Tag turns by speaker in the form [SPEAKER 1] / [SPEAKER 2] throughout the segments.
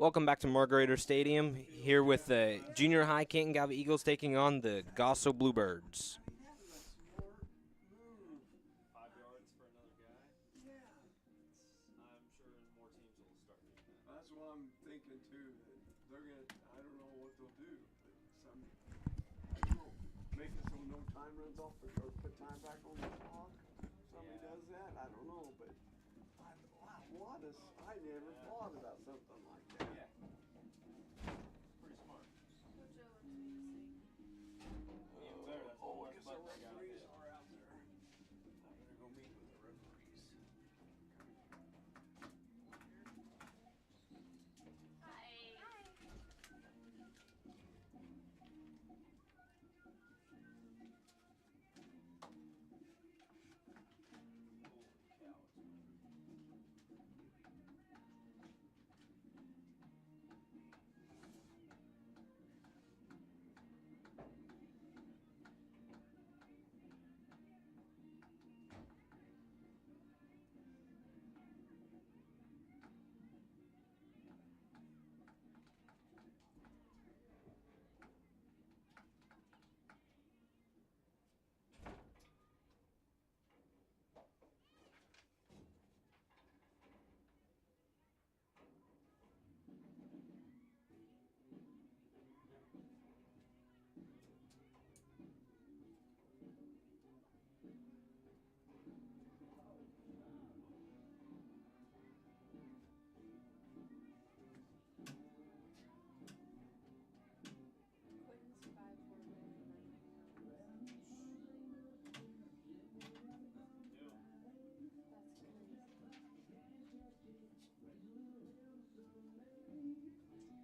[SPEAKER 1] Welcome back to Margarita Stadium, here with the junior high Canton-Galva Eagles taking on the Goessel Bluebirds.
[SPEAKER 2] 5 yards for another guy.
[SPEAKER 3] Yeah.
[SPEAKER 2] I'm sure more teams will start doing that.
[SPEAKER 3] That's what I'm thinking too. That they're gonna. I don't know what they'll do, but some. I don't know. Make it so no time runs off, or put time back on the clock. Somebody does that. I don't know, but I never thought about something like that.
[SPEAKER 2] Yeah. Pretty smart. Even better, that's
[SPEAKER 3] Oh,
[SPEAKER 2] one
[SPEAKER 3] I
[SPEAKER 2] less
[SPEAKER 3] guess our
[SPEAKER 2] button you gotta
[SPEAKER 3] referees
[SPEAKER 2] hit.
[SPEAKER 3] are out there. I better go meet with the referees.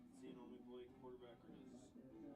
[SPEAKER 3] Does he normally play quarterback or does anybody?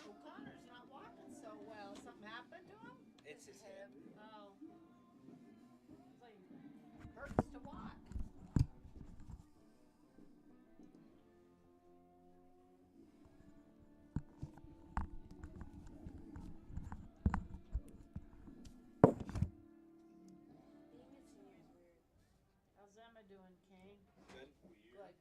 [SPEAKER 4] O'Connor's not walking so well. Something happened to him?
[SPEAKER 1] It's his hip.
[SPEAKER 4] Oh. It's like hurts to walk. How's Emma doing, Kane?
[SPEAKER 1] Good.
[SPEAKER 4] Good.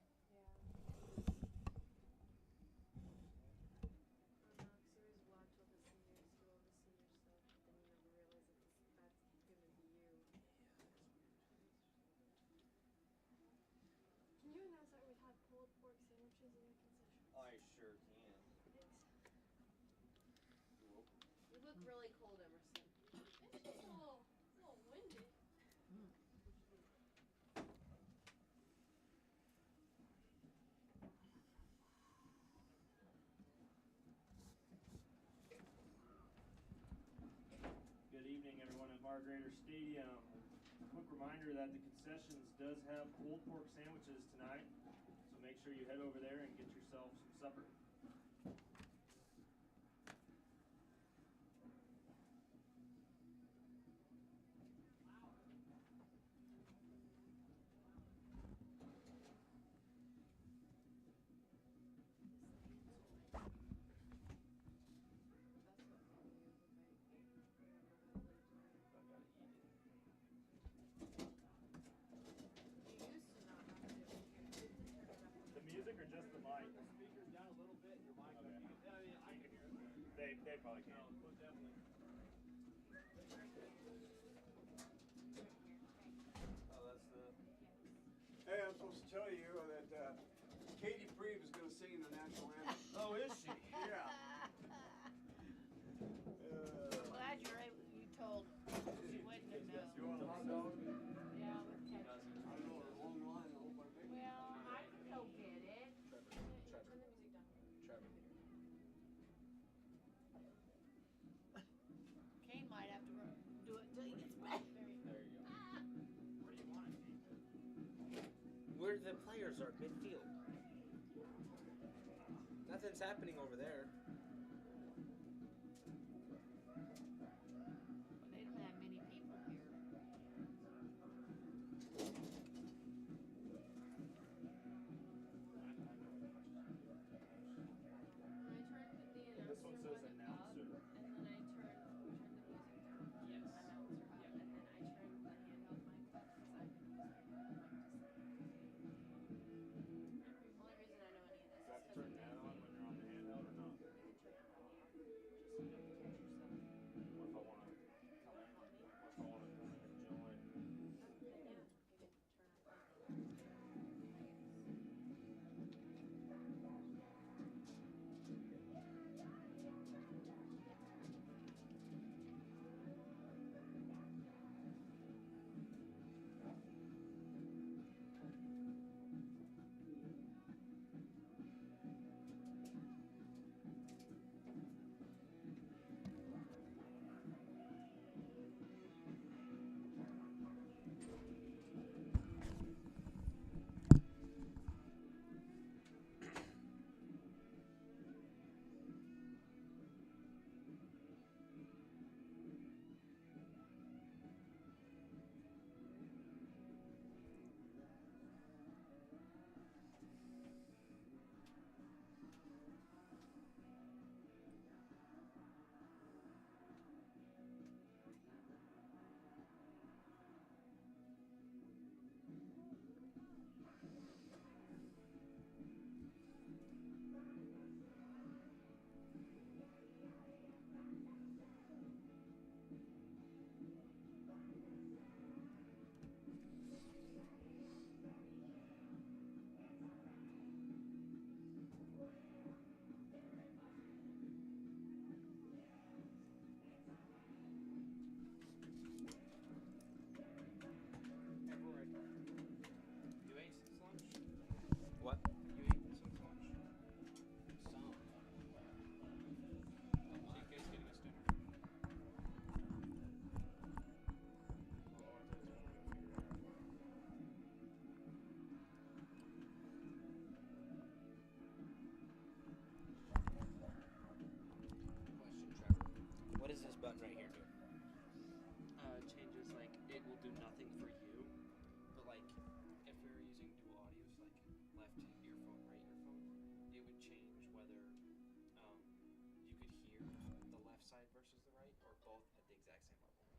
[SPEAKER 2] Greater Stadium. Quick reminder that the concessions does have pulled pork sandwiches tonight, so make sure you head over there and get yourself some supper. The music or just the mic? The speaker's down a little bit, your mic. Okay. I mean, I can hear it. They probably can. No, definitely.
[SPEAKER 3] Oh, that's the. Hey, I'm supposed to tell you that Katie Preeve is going to sing the national anthem.
[SPEAKER 2] Oh, is she?
[SPEAKER 3] Yeah.
[SPEAKER 4] Glad you told. She wouldn't have known.
[SPEAKER 3] You want a hot dog?
[SPEAKER 4] Yeah, with ketchup.
[SPEAKER 3] I don't know, a long line. I hope I make it.
[SPEAKER 4] Well, I can go get it.
[SPEAKER 5] Trevor. Trevor.
[SPEAKER 4] Kane might have to do it until he gets back.
[SPEAKER 5] There you go.
[SPEAKER 2] Where do you want it?
[SPEAKER 1] Where the players are, midfield. Nothing's happening over there.
[SPEAKER 4] They don't have many people here.
[SPEAKER 2] This one says announcer.
[SPEAKER 6] And then I turn the music down.
[SPEAKER 2] Yes.
[SPEAKER 6] Announcer up, and then I turn the handheld mic up because I can use my mic to say. The only reason I know any of this
[SPEAKER 2] Do I have to
[SPEAKER 6] is
[SPEAKER 2] turn that on when you're on the handheld or not?
[SPEAKER 6] you can turn it on the air, just so you don't catch yourself.
[SPEAKER 2] What if I want to?
[SPEAKER 6] Color help me.
[SPEAKER 2] What if I want to come in and join?
[SPEAKER 6] Then yeah, you can turn on something.
[SPEAKER 5] You ate since lunch?
[SPEAKER 1] What?
[SPEAKER 5] You ate since lunch?
[SPEAKER 1] Some.
[SPEAKER 5] TK's getting us dinner. Question, Trevor.
[SPEAKER 1] What does this button right here do?
[SPEAKER 5] Changes, like, it will do nothing for you, but, like, if we were using dual audios, like, left earphone, right earphone, it would change whether, you could hear the left side versus the right, or both at the exact same level,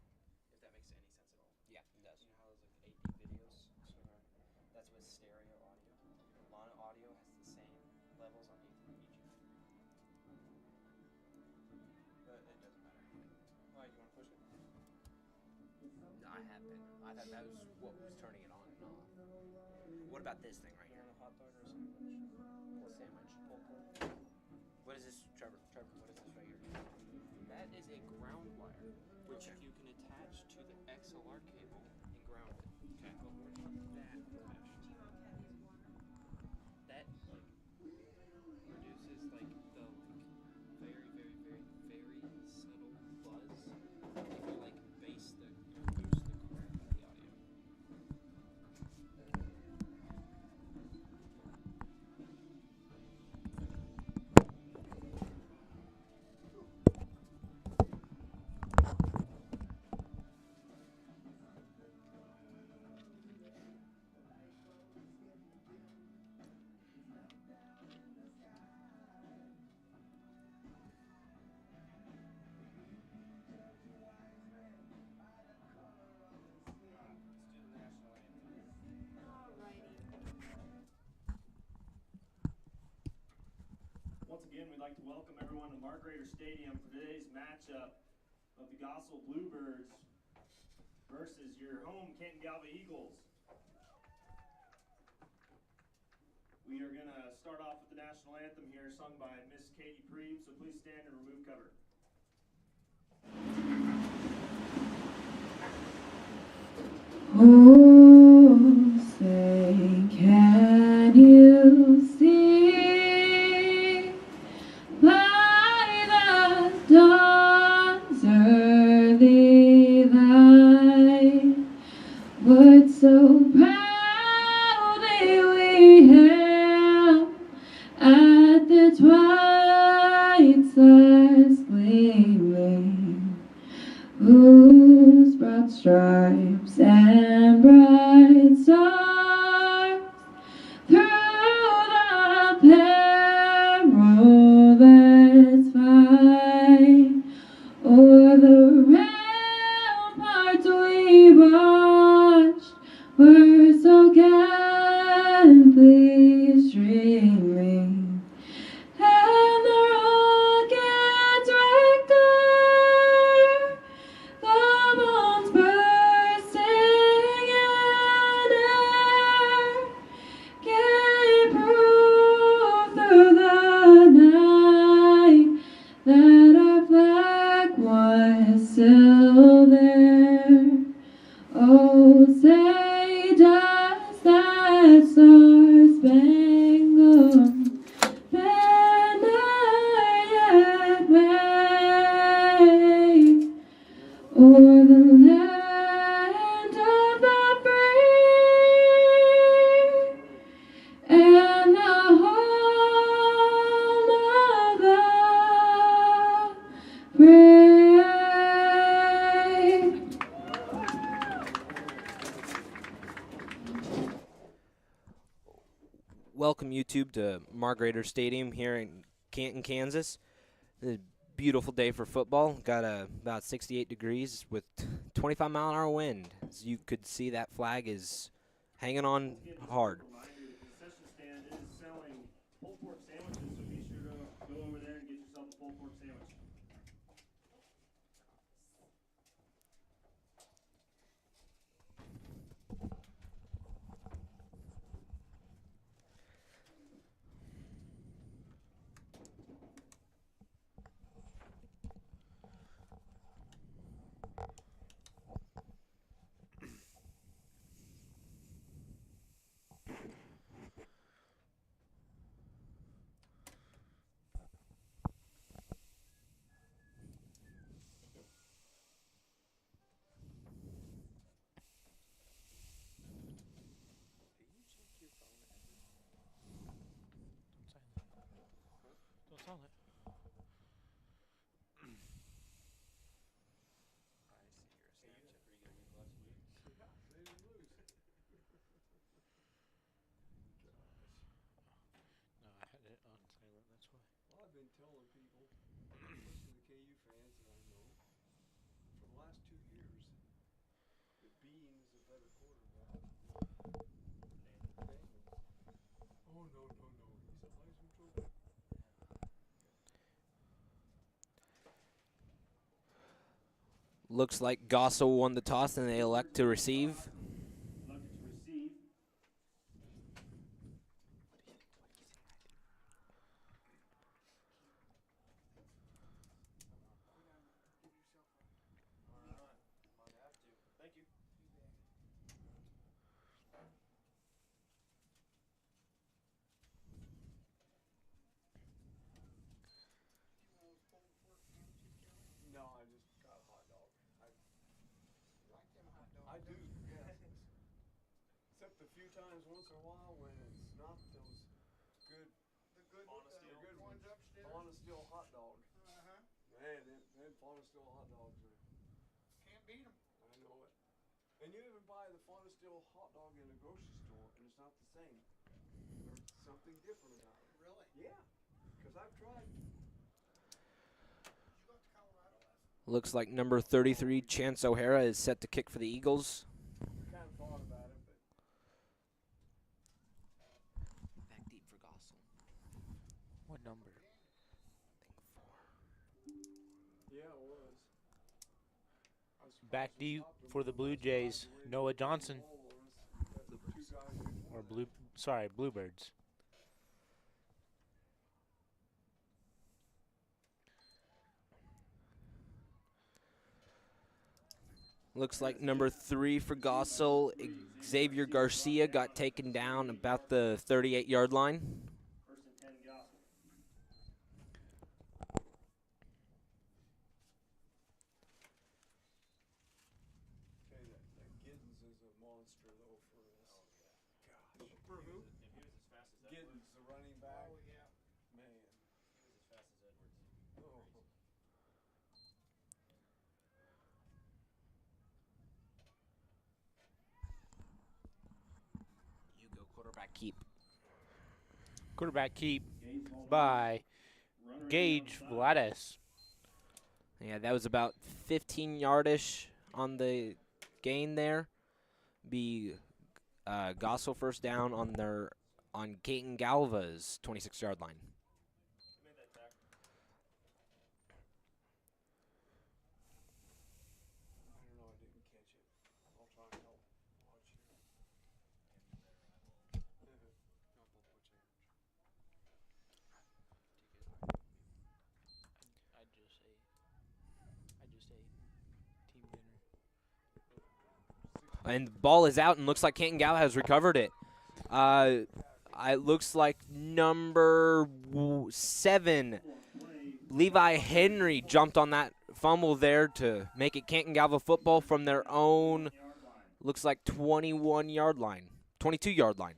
[SPEAKER 5] if that makes any sense at all.
[SPEAKER 1] Yeah, it does.
[SPEAKER 5] You know how there's, like, 8 videos? So, that's with stereo audio. Mono audio has the same levels on each ear. But it doesn't matter. Alright, you want to push it?
[SPEAKER 1] I have been. I thought that was what was turning it on and off. What about this thing right
[SPEAKER 5] You
[SPEAKER 1] here?
[SPEAKER 5] want a hot dog or a sandwich?
[SPEAKER 1] What sandwich?
[SPEAKER 5] Pulled pork.
[SPEAKER 1] What is this, Trevor? Trevor, what is this right here?
[SPEAKER 5] That is a ground wire, which
[SPEAKER 1] Okay.
[SPEAKER 5] you can attach to the XLR cable and ground it.
[SPEAKER 1] Okay.
[SPEAKER 5] But we're not that attached. That like reduces like the very, very, very, very subtle buzz if you like base the
[SPEAKER 2] like to welcome everyone to Margrader Stadium for today's matchup of the Goessel Bluebirds versus your home Canton-Galva Eagles. We are going to start off with the national anthem here, sung by Miss Katie Preeb, so please stand and remove cover.
[SPEAKER 7] Oh, say, can you see by the dawn's early light what so proudly we hailed at the twilight's last gleaming, whose broad stripes and bright stars through the perilous fight o'er the ramparts we watched were so gallantly streaming, and the rockets were clear, the bombs bursting in air gave proof through the night that our flag was still there. Oh, say does that star-spangled banner yet wave o'er the land of the free and the home of the brave?
[SPEAKER 1] Welcome YouTube to Margrader Stadium here in Canton, Kansas. It's a beautiful day for football. Got about 68 degrees with 25-mile-an-hour wind. As you could see, that flag is hanging on hard.
[SPEAKER 2] Reminder, the concession stand is selling pulled pork sandwiches, so be sure to go over there and get yourself a pulled pork sandwich.
[SPEAKER 5] Don't silent. No, I had it on silent, that's why.
[SPEAKER 3] Well, I've been telling people, especially the KU fans that I know, for the last 2 years, that Bean is a better quarterback than Daniels. Oh, no, he's a Heisman Trophy.
[SPEAKER 1] Looks like Goessel won the toss and they elect to receive.
[SPEAKER 2] Elected to receive. Might have to. Thank you.
[SPEAKER 3] No, I just got a hot dog. I do, yes. Except a few times once in a while when it's not those good, good ones, Bonesteel hot dogs. Man, them Bonesteel hot dogs are.
[SPEAKER 8] Can't beat them.
[SPEAKER 3] I know it. And you even buy the Bonesteel hot dog in a grocery store, and it's not the same. There's something different about it.
[SPEAKER 8] Really?
[SPEAKER 3] Yeah, because I've tried.
[SPEAKER 8] Did you go up to Colorado last?
[SPEAKER 1] Looks like number 33, Chance O'Hara, is set to kick for the Eagles.
[SPEAKER 3] Kind of thought about it, but
[SPEAKER 1] Back deep for Goessel.
[SPEAKER 5] What number?
[SPEAKER 9] Back deep for the Blue Jays, Noah Johnson, or Bluebirds.
[SPEAKER 1] Looks like number 3 for Goessel, Xavier Garcia, got taken down about the 38-yard line.
[SPEAKER 2] First and 10, Goessel.
[SPEAKER 3] Okay, that Giddens is a monster though for us. Gosh.
[SPEAKER 2] For who? If he was as fast as Edwards.
[SPEAKER 3] Giddens, the running back.
[SPEAKER 8] Oh, yeah.
[SPEAKER 3] Man.
[SPEAKER 2] He was as fast as Edwards.
[SPEAKER 3] Oh.
[SPEAKER 1] You go quarterback keep.
[SPEAKER 9] Quarterback keep
[SPEAKER 2] Gage ball
[SPEAKER 9] by
[SPEAKER 2] runner
[SPEAKER 9] Gage
[SPEAKER 2] outside.
[SPEAKER 9] Vlades.
[SPEAKER 1] Yeah, that was about 15-yardish on the gain there. Be Goessel first down on Canton-Galva's 26-yard line.
[SPEAKER 2] He made that tackle.
[SPEAKER 3] I don't know, I didn't catch it. I'll try and help watch here.
[SPEAKER 9] I just ate team dinner.
[SPEAKER 1] And the ball is out and looks like Canton-Galva has recovered it. It looks like number 7, Levi Henry, jumped on that fumble there to make it Canton-Galva football from their own, looks like 21-yard line, 22-yard line.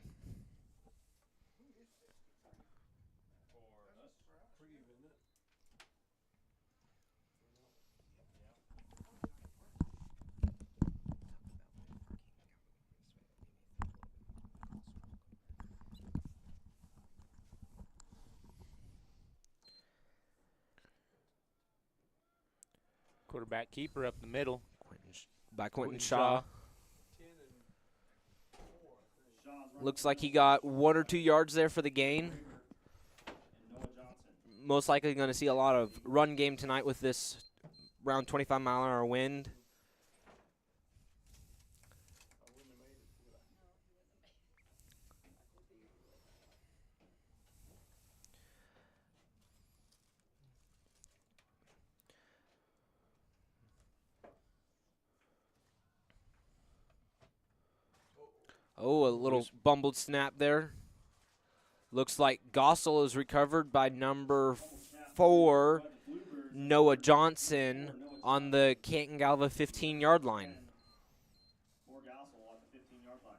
[SPEAKER 9] Quarterback keeper up the middle.
[SPEAKER 1] By Quentin
[SPEAKER 9] Quentin
[SPEAKER 1] Shaw.
[SPEAKER 9] Shaw.
[SPEAKER 3] 10 and 4, I think.
[SPEAKER 1] Looks like he got 1 or 2 yards there for the gain.
[SPEAKER 2] And Noah Johnson.
[SPEAKER 1] Most likely going to see a lot of run game tonight with this around 25-mile-an-hour wind.
[SPEAKER 3] I wouldn't have made it, would I?
[SPEAKER 1] Oh, a little bumbled snap there. Looks like Goessel is recovered by number 4, Noah Johnson, on the Canton-Galva 15-yard line.
[SPEAKER 2] For Goessel at the 15-yard line.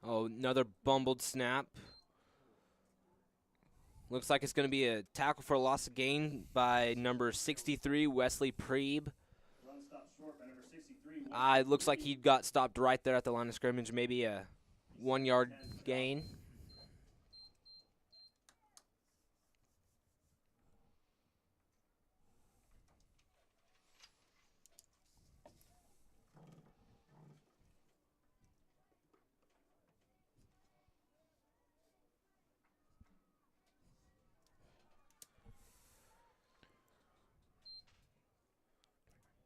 [SPEAKER 1] Oh, another bumbled snap. Looks like it's going to be a tackle for a loss of gain by number 63, Wesley Preeb.
[SPEAKER 2] Run stop short by number 63.
[SPEAKER 1] It looks like he got stopped right there at the line of scrimmage, maybe a 1-yard gain.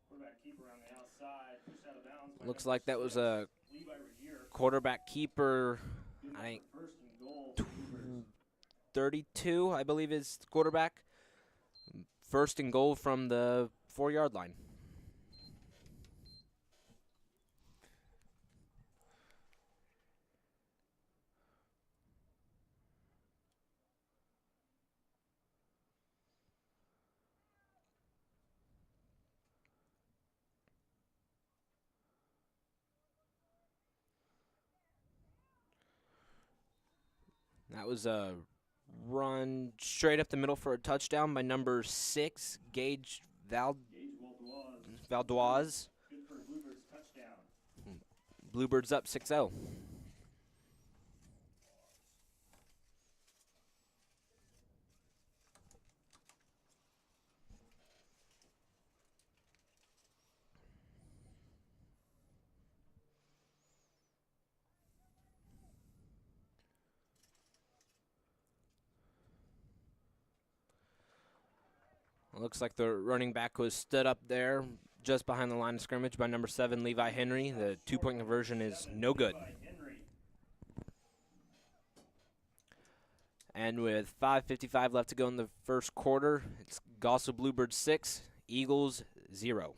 [SPEAKER 2] Quarterback keeper on the outside. Pushed out of bounds by
[SPEAKER 1] Looks
[SPEAKER 2] number
[SPEAKER 1] like that was
[SPEAKER 2] 6,
[SPEAKER 1] a
[SPEAKER 2] Levi Regier.
[SPEAKER 1] quarterback keeper.
[SPEAKER 2] Good
[SPEAKER 1] I think
[SPEAKER 2] for first and goal for Bluebirds.
[SPEAKER 1] 32, I believe, is the quarterback. First and goal from the 4-yard line. That was a run straight up the middle for a touchdown by number 6, Gage
[SPEAKER 2] Gage Walter was
[SPEAKER 1] Valdoise.
[SPEAKER 2] Good for Bluebirds touchdown.
[SPEAKER 1] Bluebirds up 6-0. Looks like the running back was stood up there just behind the line of scrimmage by number 7, Levi Henry. The two-point conversion is no good.
[SPEAKER 2] Henry.
[SPEAKER 1] And with 5:55 left to go in the first quarter, it's Goessel Bluebirds 6, Eagles 0.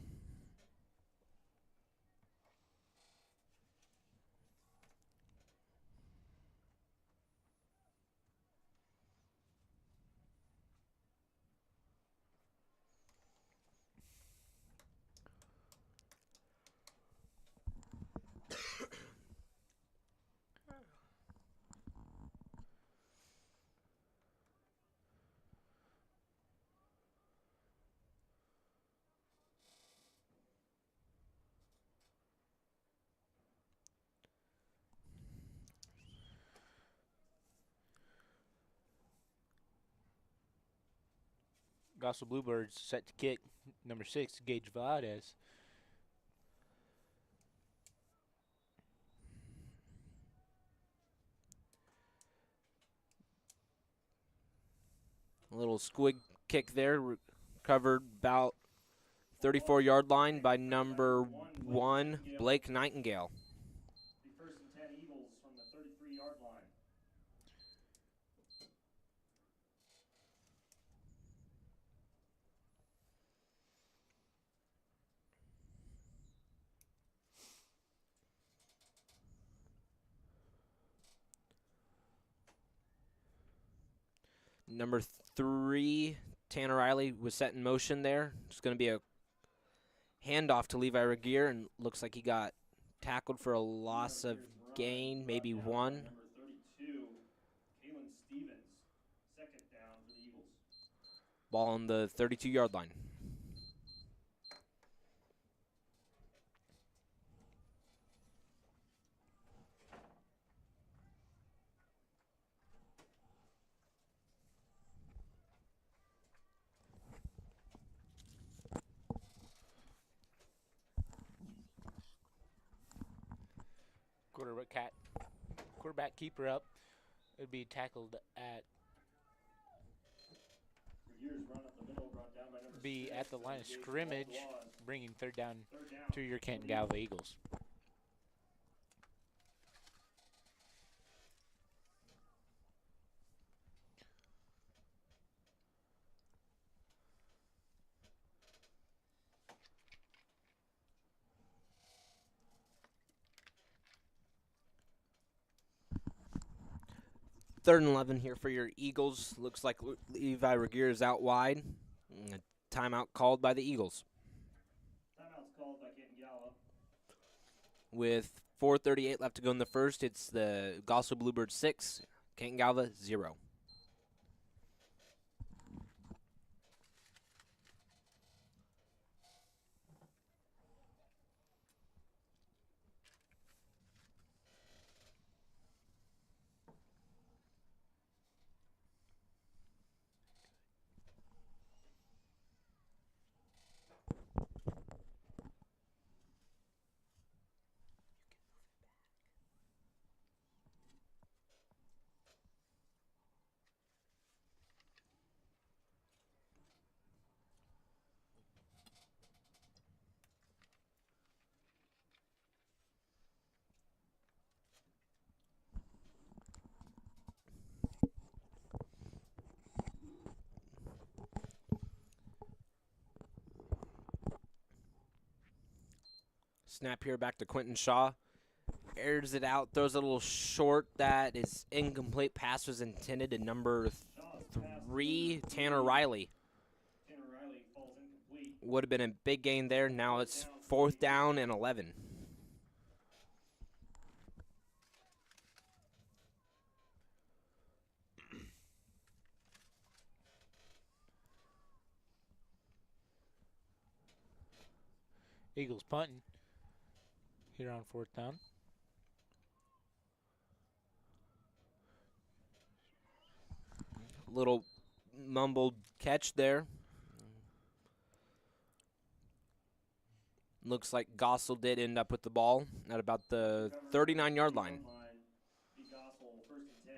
[SPEAKER 9] Goessel Bluebirds set to kick. Number 6, Gage Valdez.
[SPEAKER 1] A little squig kick there, covered about 34-yard line by number 1, Blake Nightingale.
[SPEAKER 2] The first and 10 Eagles from the 33-yard line.
[SPEAKER 1] Number 3, Tanner Riley was set in motion there. It's going to be a handoff to Levi Regier, and looks like he got tackled for a loss of gain, maybe one.
[SPEAKER 2] Number 32, Kalen Stevens. Second down for the Eagles.
[SPEAKER 1] Ball on the 32-yard line.
[SPEAKER 9] Quarterback keeper up. It would be tackled at
[SPEAKER 2] Regier's run up the middle, brought down by number
[SPEAKER 9] be
[SPEAKER 2] 6,
[SPEAKER 9] at the line of
[SPEAKER 2] Gage
[SPEAKER 9] scrimmage,
[SPEAKER 2] Valdoise.
[SPEAKER 9] bringing third down
[SPEAKER 2] Third down
[SPEAKER 9] to your
[SPEAKER 2] for the
[SPEAKER 9] Canton-Galva Eagles.
[SPEAKER 1] Third and 11 here for your Eagles. Looks like Levi Regier is out wide. A timeout called by the Eagles.
[SPEAKER 2] Timeout's called by Canton-Galva.
[SPEAKER 1] With 4:38 left to go in the first, it's the Goessel Bluebirds 6, Canton-Galva 0. Snap here back to Quentin Shaw. Airs it out, throws a little short. That is incomplete. Pass was intended to number 3, Tanner Riley.
[SPEAKER 2] Tanner Riley falls incomplete.
[SPEAKER 1] Would have been a big gain there. Now it's 4th down and 11.
[SPEAKER 9] Eagles punting here on 4th down.
[SPEAKER 1] Little mumbled catch there. Looks like Goessel did end up with the ball at about the 39-yard line.
[SPEAKER 2] Be Goessel 1st and 10.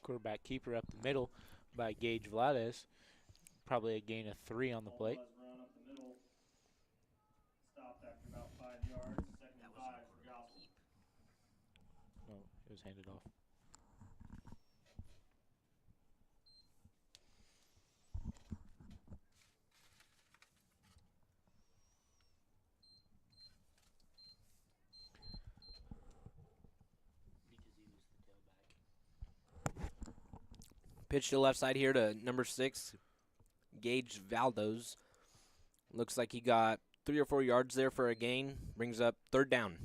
[SPEAKER 9] Quarterback keeper up the middle by Gage Vlades. Probably a gain of 3 on the play.
[SPEAKER 2] Run up the middle. Stopped after about 5 yards. 2nd and 5 for Goessel.
[SPEAKER 9] Oh, it was handed off.
[SPEAKER 1] Pitch to the left side here to number 6, Gage Valdos. Looks like he got 3 or 4 yards there for a gain. Brings up 3rd down.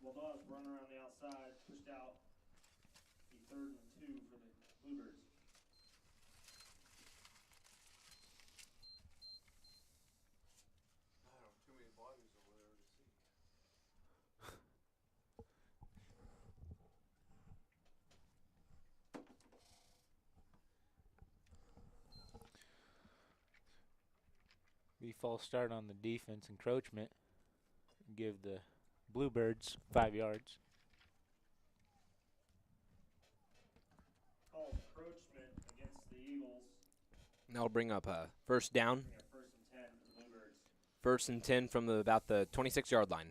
[SPEAKER 2] Waldaz run around the outside, pushed out. Be 3rd and 2 for the Bluebirds.
[SPEAKER 3] I don't have too many bodies over there to see.
[SPEAKER 9] The false start on the defense encroachment. Give the Bluebirds 5 yards.
[SPEAKER 2] Called encroachment against the Eagles.
[SPEAKER 1] That'll bring up a 1st down.
[SPEAKER 2] Bring up 1st and 10 for the Bluebirds.
[SPEAKER 1] 1st and 10 from about the 26-yard line.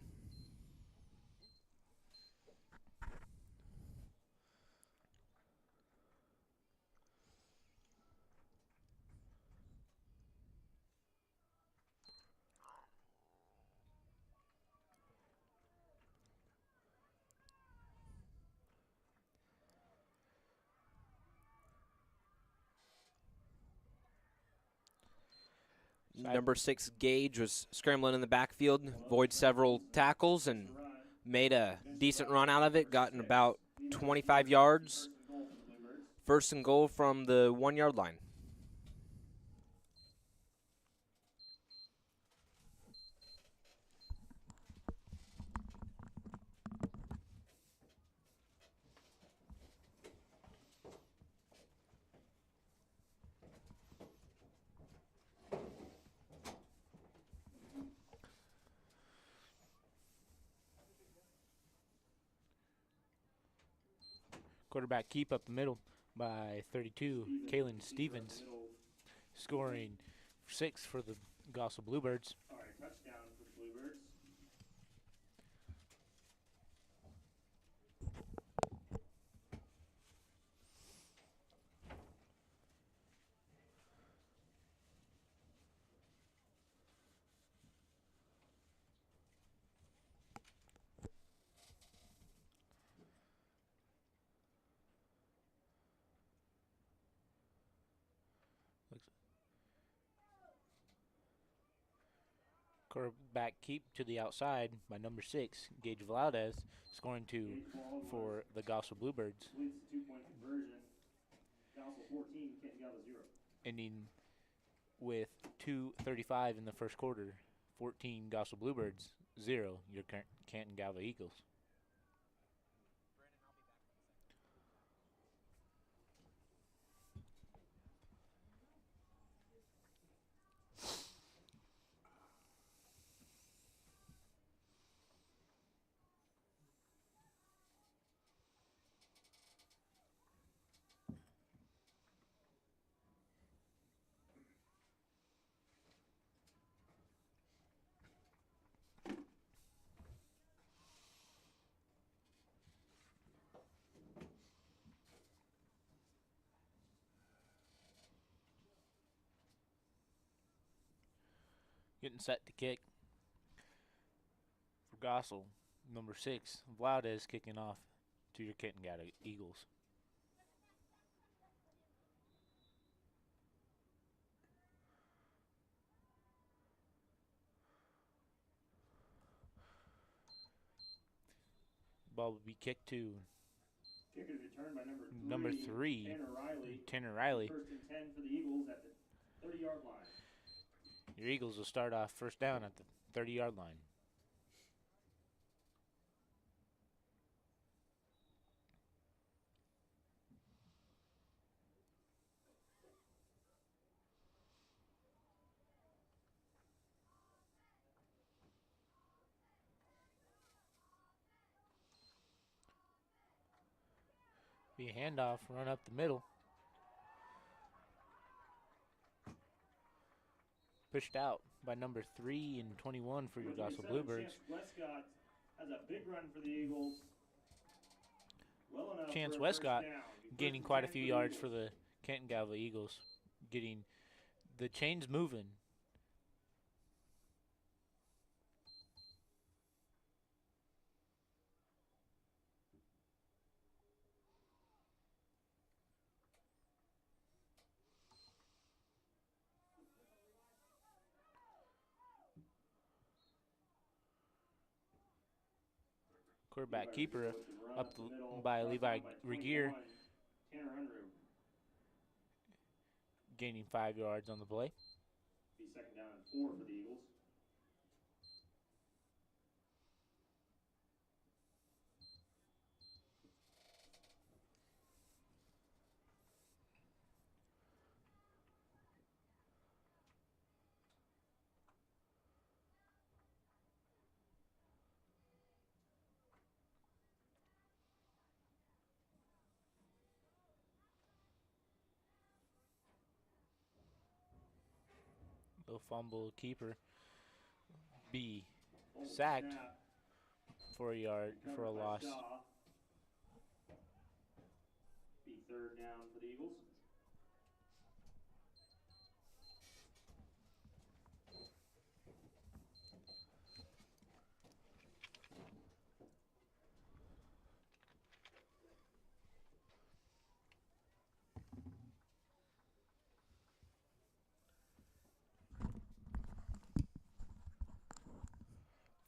[SPEAKER 1] Number 6, Gage, was scrambling in the backfield, avoided several tackles, and made a decent run out of it. Gotten about 25 yards. 1st and goal from the 1-yard line.
[SPEAKER 9] Quarterback keep up the middle by 32, Kalen Stevens. Scoring 6 for the Goessel Bluebirds.
[SPEAKER 2] All right, touchdown for the Bluebirds.
[SPEAKER 9] Quarterback keep to the outside by number 6, Gage Vlades, scoring 2 for the Goessel Bluebirds.
[SPEAKER 2] Leads to 2-point conversion. Goessel 14, Canton-Galva 0.
[SPEAKER 9] Ending with 2:35 in the first quarter. 14 Goessel Bluebirds, 0 your Canton-Galva Eagles. Getting set to kick for Goessel. Number 6, Vlades kicking off to your Canton-Galva Eagles. ball will be kicked to
[SPEAKER 2] Kick is returned by
[SPEAKER 9] number 3,
[SPEAKER 2] Tanner Riley.
[SPEAKER 9] Tanner Riley.
[SPEAKER 2] First and 10 for the Eagles at the 30-yard line.
[SPEAKER 9] Your Eagles will start off first down at the 30-yard line. Be a handoff, run up the middle. Pushed out by number 3 and 21 for your Goessel Bluebirds.
[SPEAKER 2] Chance Westcott has a big run for the Eagles. Well enough
[SPEAKER 9] Chance
[SPEAKER 2] for a
[SPEAKER 9] Westcott
[SPEAKER 2] first down.
[SPEAKER 9] gaining quite a few yards for the Canton-Galva Eagles. Getting the chains moving. Quarterback keeper up by Levi Regier,
[SPEAKER 2] Tanner Unruh.
[SPEAKER 9] gaining 5 yards on the play.
[SPEAKER 2] Be second down and 4 for the Eagles.
[SPEAKER 9] Little fumble keeper. Be sacked for a yard for a loss.
[SPEAKER 2] Be third down for the Eagles.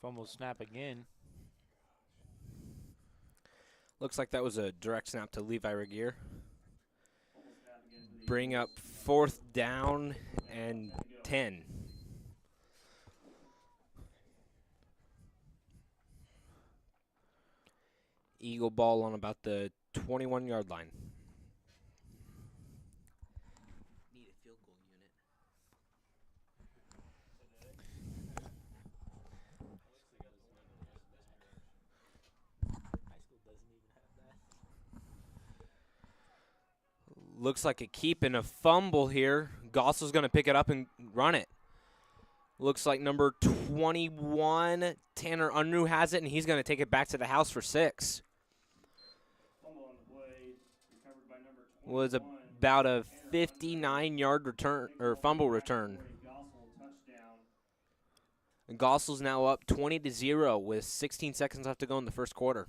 [SPEAKER 9] Fumble snap again.
[SPEAKER 1] Looks like that was a direct snap to Levi Regier. Bring up fourth down and 10. Eagle ball on about the 21-yard line. Need a field goal unit. Looks like a keep and a fumble here. Goessel's going to pick it up and run it. Looks like number 21, Tanner Unruh, has it, and he's going to take it back to the house for 6.
[SPEAKER 2] Fumble on the play, recovered by number 21.
[SPEAKER 1] Was about a 59-yard return or fumble return. And Goessel's now up 20-0 with 16 seconds left to go in the first quarter.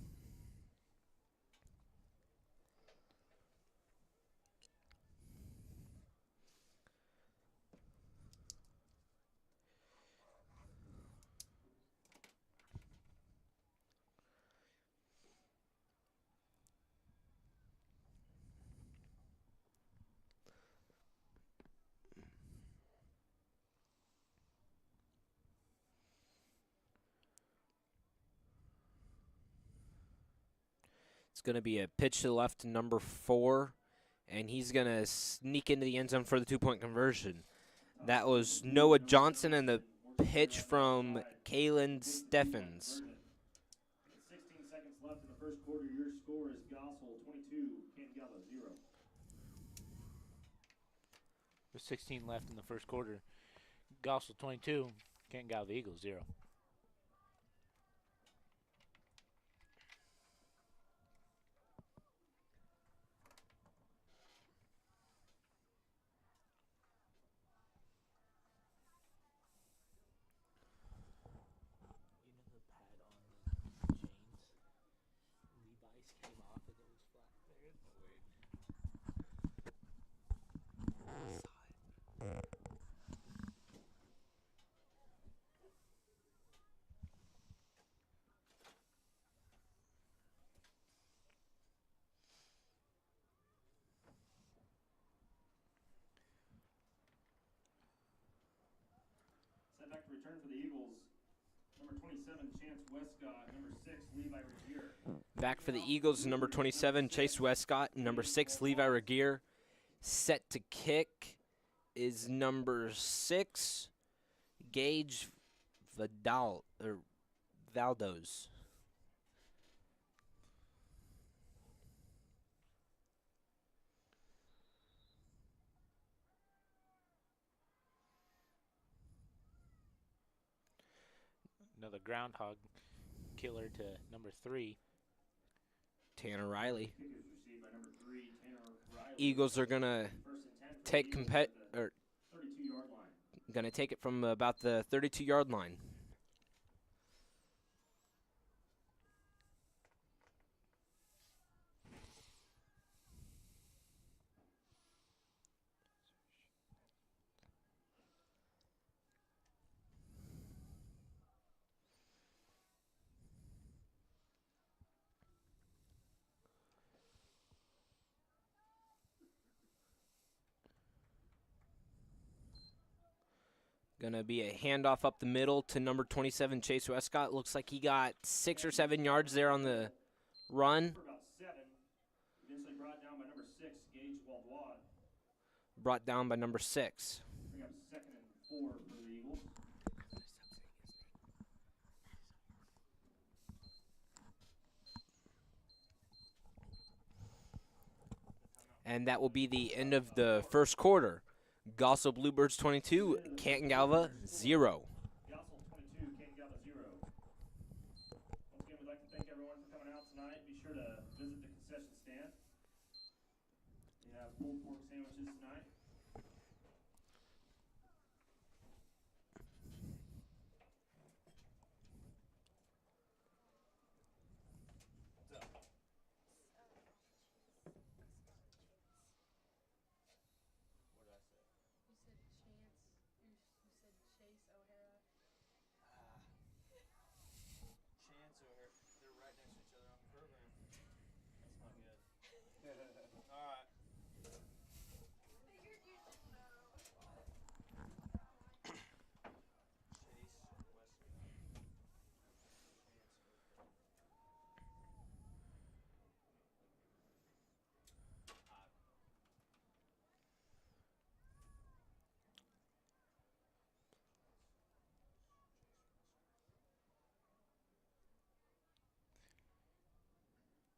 [SPEAKER 1] It's going to be a pitch to the left to number 4, and he's going to sneak into the end zone for the 2-point conversion. That was Noah Johnson and the pitch from Kalen Steffens.
[SPEAKER 2] 16 seconds left in the first quarter. Your score is Goessel 22, Canton-Galva 0.
[SPEAKER 9] With 16 left in the first quarter. Goessel 22, Canton-Galva Eagles 0.
[SPEAKER 2] to return for the Eagles. Number 27, Chance Westcott. Number 6, Levi Regier.
[SPEAKER 1] Back for the Eagles, number 27, Chase Westcott. Number 6, Levi Regier. Set to kick is number 6, Gage Valdos.
[SPEAKER 9] Another groundhog killer to number 3.
[SPEAKER 1] Tanner Riley.
[SPEAKER 2] Kick is received by number 3, Tanner Riley.
[SPEAKER 1] Eagles are gonna
[SPEAKER 2] First and 10 for the
[SPEAKER 1] take
[SPEAKER 2] Eagles
[SPEAKER 1] compet
[SPEAKER 2] at the
[SPEAKER 1] or
[SPEAKER 2] 32-yard line.
[SPEAKER 1] gonna take it from about the 32-yard line. Gonna be a handoff up the middle to number 27, Chase Westcott. Looks like he got 6 or 7 yards there on the run.
[SPEAKER 2] For about 7. Eventually brought down by number 6, Gage Waldois.
[SPEAKER 1] Brought down by number 6.
[SPEAKER 2] Bring up 2nd and 4 for the Eagles.
[SPEAKER 1] And that will be the end of the first quarter. Goessel Bluebirds 22, Canton-Galva 0.
[SPEAKER 2] Goessel 22, Canton-Galva 0. Once again, we'd like to thank everyone for coming out tonight. Be sure to visit the concession stand. We have pulled pork sandwiches tonight. What's up? What did I say?
[SPEAKER 6] You said Chance. You said Chase O'Hara.
[SPEAKER 2] Chance O'Hara. They're right next to each other on the program. That's not good. All right.
[SPEAKER 6] Figured you should know.
[SPEAKER 2] Chase Westcott.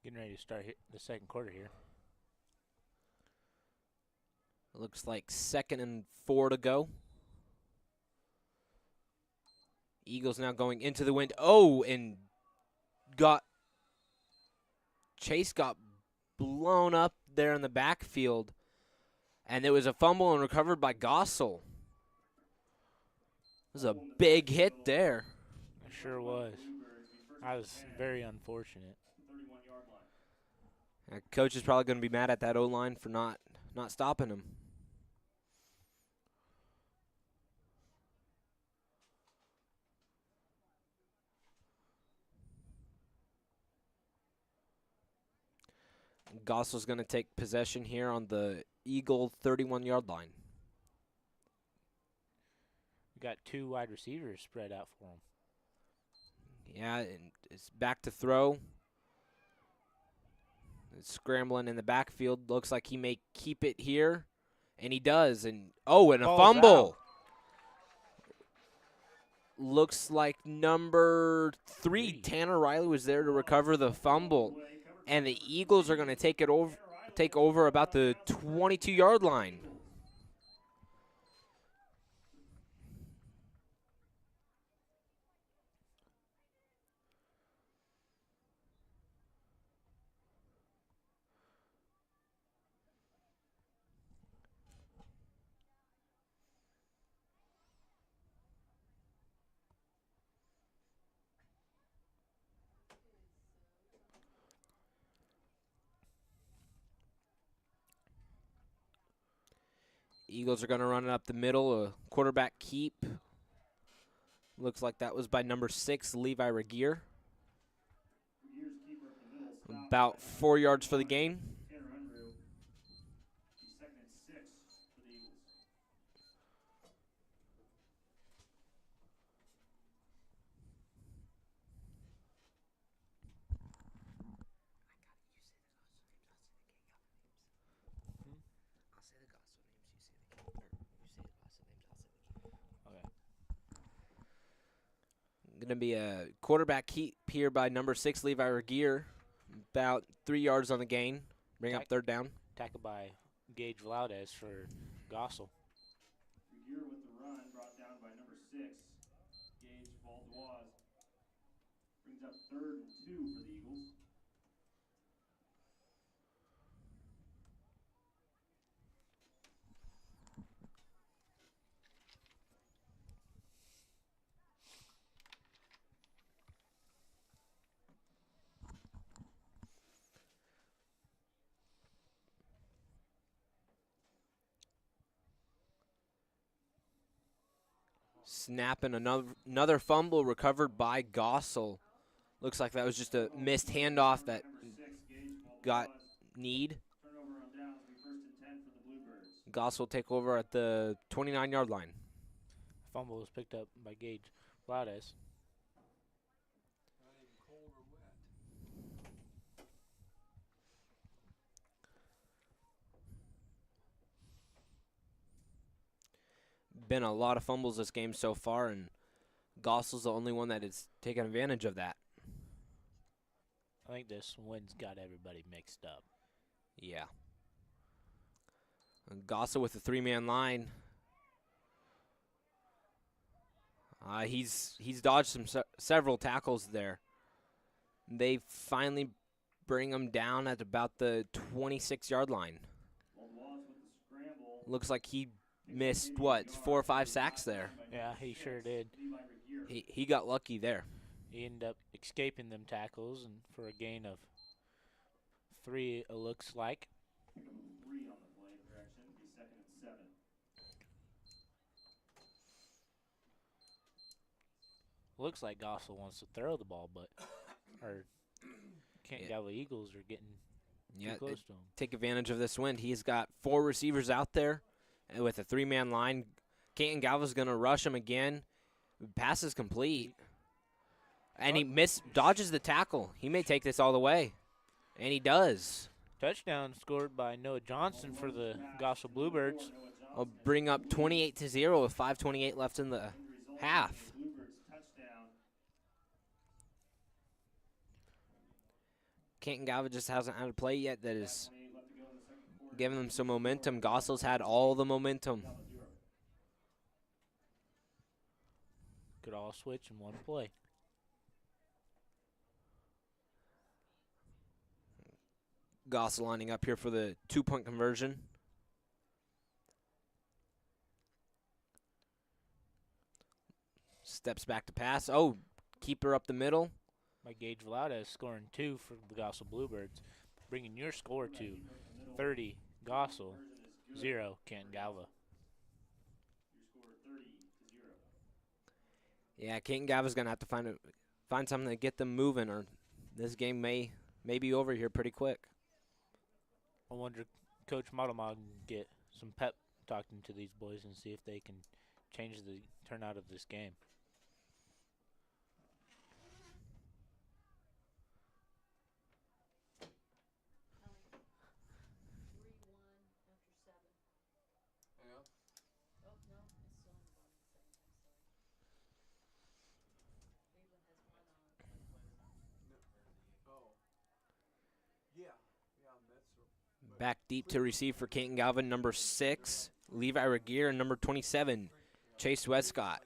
[SPEAKER 9] Getting ready to start the second quarter here.
[SPEAKER 1] Looks like 2nd and 4 to go. Eagles now going into the wind. Oh, and Chase got blown up there in the backfield. And there was a fumble and recovered by Goessel. It was a big hit there.
[SPEAKER 9] It sure was. I was very unfortunate.
[SPEAKER 2] 31-yard line.
[SPEAKER 1] Coach is probably going to be mad at that O-line for not stopping him. Goessel's going to take possession here on the Eagle 31-yard line.
[SPEAKER 9] We got 2 wide receivers spread out for him.
[SPEAKER 1] Yeah, and it's back to throw. It's scrambling in the backfield. Looks like he may keep it here, and he does. And a
[SPEAKER 9] Ball's
[SPEAKER 1] fumble.
[SPEAKER 9] out.
[SPEAKER 1] Looks like number 3, Tanner Riley, was there to recover the fumble. And the Eagles are going to take over about the 22-yard line. Eagles are going to run it up the middle, a quarterback keep. Looks like that was by number 6, Levi Regier. About 4 yards for the gain.
[SPEAKER 2] Tanner Unruh. He's 2nd and 6 for the Eagles.
[SPEAKER 1] Going to be a quarterback keep here by number 6, Levi Regier. About 3 yards on the gain. Bring up third down.
[SPEAKER 9] Tackled by Gage Valdez for Goessel.
[SPEAKER 2] Regier with the run brought down by number 6, Gage Valdez. Brings up 3rd and 2 for the Eagles.
[SPEAKER 1] Snapping another fumble recovered by Goessel. Looks like that was just a missed handoff that got need.
[SPEAKER 2] Turnover on downs will be 1st and 10 for the Bluebirds.
[SPEAKER 1] Goessel will take over at the 29-yard line.
[SPEAKER 9] Fumble was picked up by Gage Valdez.
[SPEAKER 3] Not even cold or wet.
[SPEAKER 1] Been a lot of fumbles this game so far, and Goessel's the only one that has taken advantage of that.
[SPEAKER 9] I think this win's got everybody mixed up.
[SPEAKER 1] Yeah. And Goessel with the 3-man line. He's dodged some several tackles there. They finally bring him down at about the 26-yard line.
[SPEAKER 2] Valdez with the scramble.
[SPEAKER 1] Looks like he missed, what, 4 or 5 sacks there.
[SPEAKER 9] Yeah, he sure did.
[SPEAKER 2] Levi Regier.
[SPEAKER 1] He got lucky there.
[SPEAKER 9] He ended up escaping them tackles and for a gain of 3, it looks like.
[SPEAKER 2] Pick up 3 on the play correction. Be 2nd and 7.
[SPEAKER 9] Looks like Goessel wants to throw the ball, but our Canton-Galva Eagles are getting too close to him.
[SPEAKER 1] Take advantage of this wind. He's got 4 receivers out there with a 3-man line. Canton-Galva's going to rush him again. Pass is complete. And he dodges the tackle. He may take this all the way. And he does.
[SPEAKER 9] Touchdown scored by Noah Johnson for the Goessel Bluebirds.
[SPEAKER 1] I'll bring up 28-0 with 5:28 left in the half.
[SPEAKER 2] Bluebirds touchdown.
[SPEAKER 1] Canton-Galva just hasn't had a play yet that is
[SPEAKER 2] 28 left to go in the second quarter.
[SPEAKER 1] giving them some momentum. Goessel's had all the momentum.
[SPEAKER 9] Could all switch in one play.
[SPEAKER 1] Goessel lining up here for the 2-point conversion. Steps back to pass. Oh, keeper up the middle.
[SPEAKER 9] By Gage Valdez scoring 2 for the Goessel Bluebirds, bringing your score to 30 Goessel, 0 Canton-Galva.
[SPEAKER 2] Your score 30-0.
[SPEAKER 1] Yeah, Canton-Galva's going to have to find something to get them moving, or this game may be over here pretty quick.
[SPEAKER 9] I wonder if Coach Modelmog can get some pep talking to these boys and see if they can change the turnout of this game.
[SPEAKER 3] Yeah.
[SPEAKER 6] Oh, no, it's still in the bottom of the second half, sorry. Cleveland has one on.
[SPEAKER 3] Oh. Yeah. Yeah, Metzer.
[SPEAKER 1] Back deep to receive for Canton-Galva, number 6, Levi Regier, and number 27, Chase Westcott.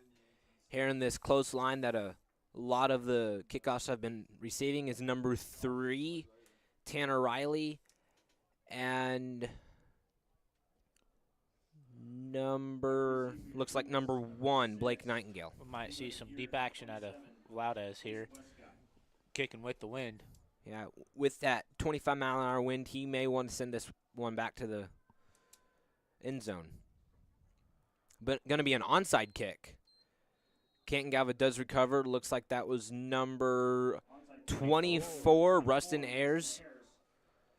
[SPEAKER 1] Here in this close line that a lot of the kickoffs have been receiving is number 3, Tanner Riley, and looks like number 1, Blake Nightingale.
[SPEAKER 9] We might see some deep action out of Valdez here, kicking with the wind.
[SPEAKER 1] Yeah, with that 25-mile-an-hour wind, he may want to send this one back to the end zone. But going to be an onside kick. Canton-Galva does recover. Looks like that was number 24, Rustin Ayers.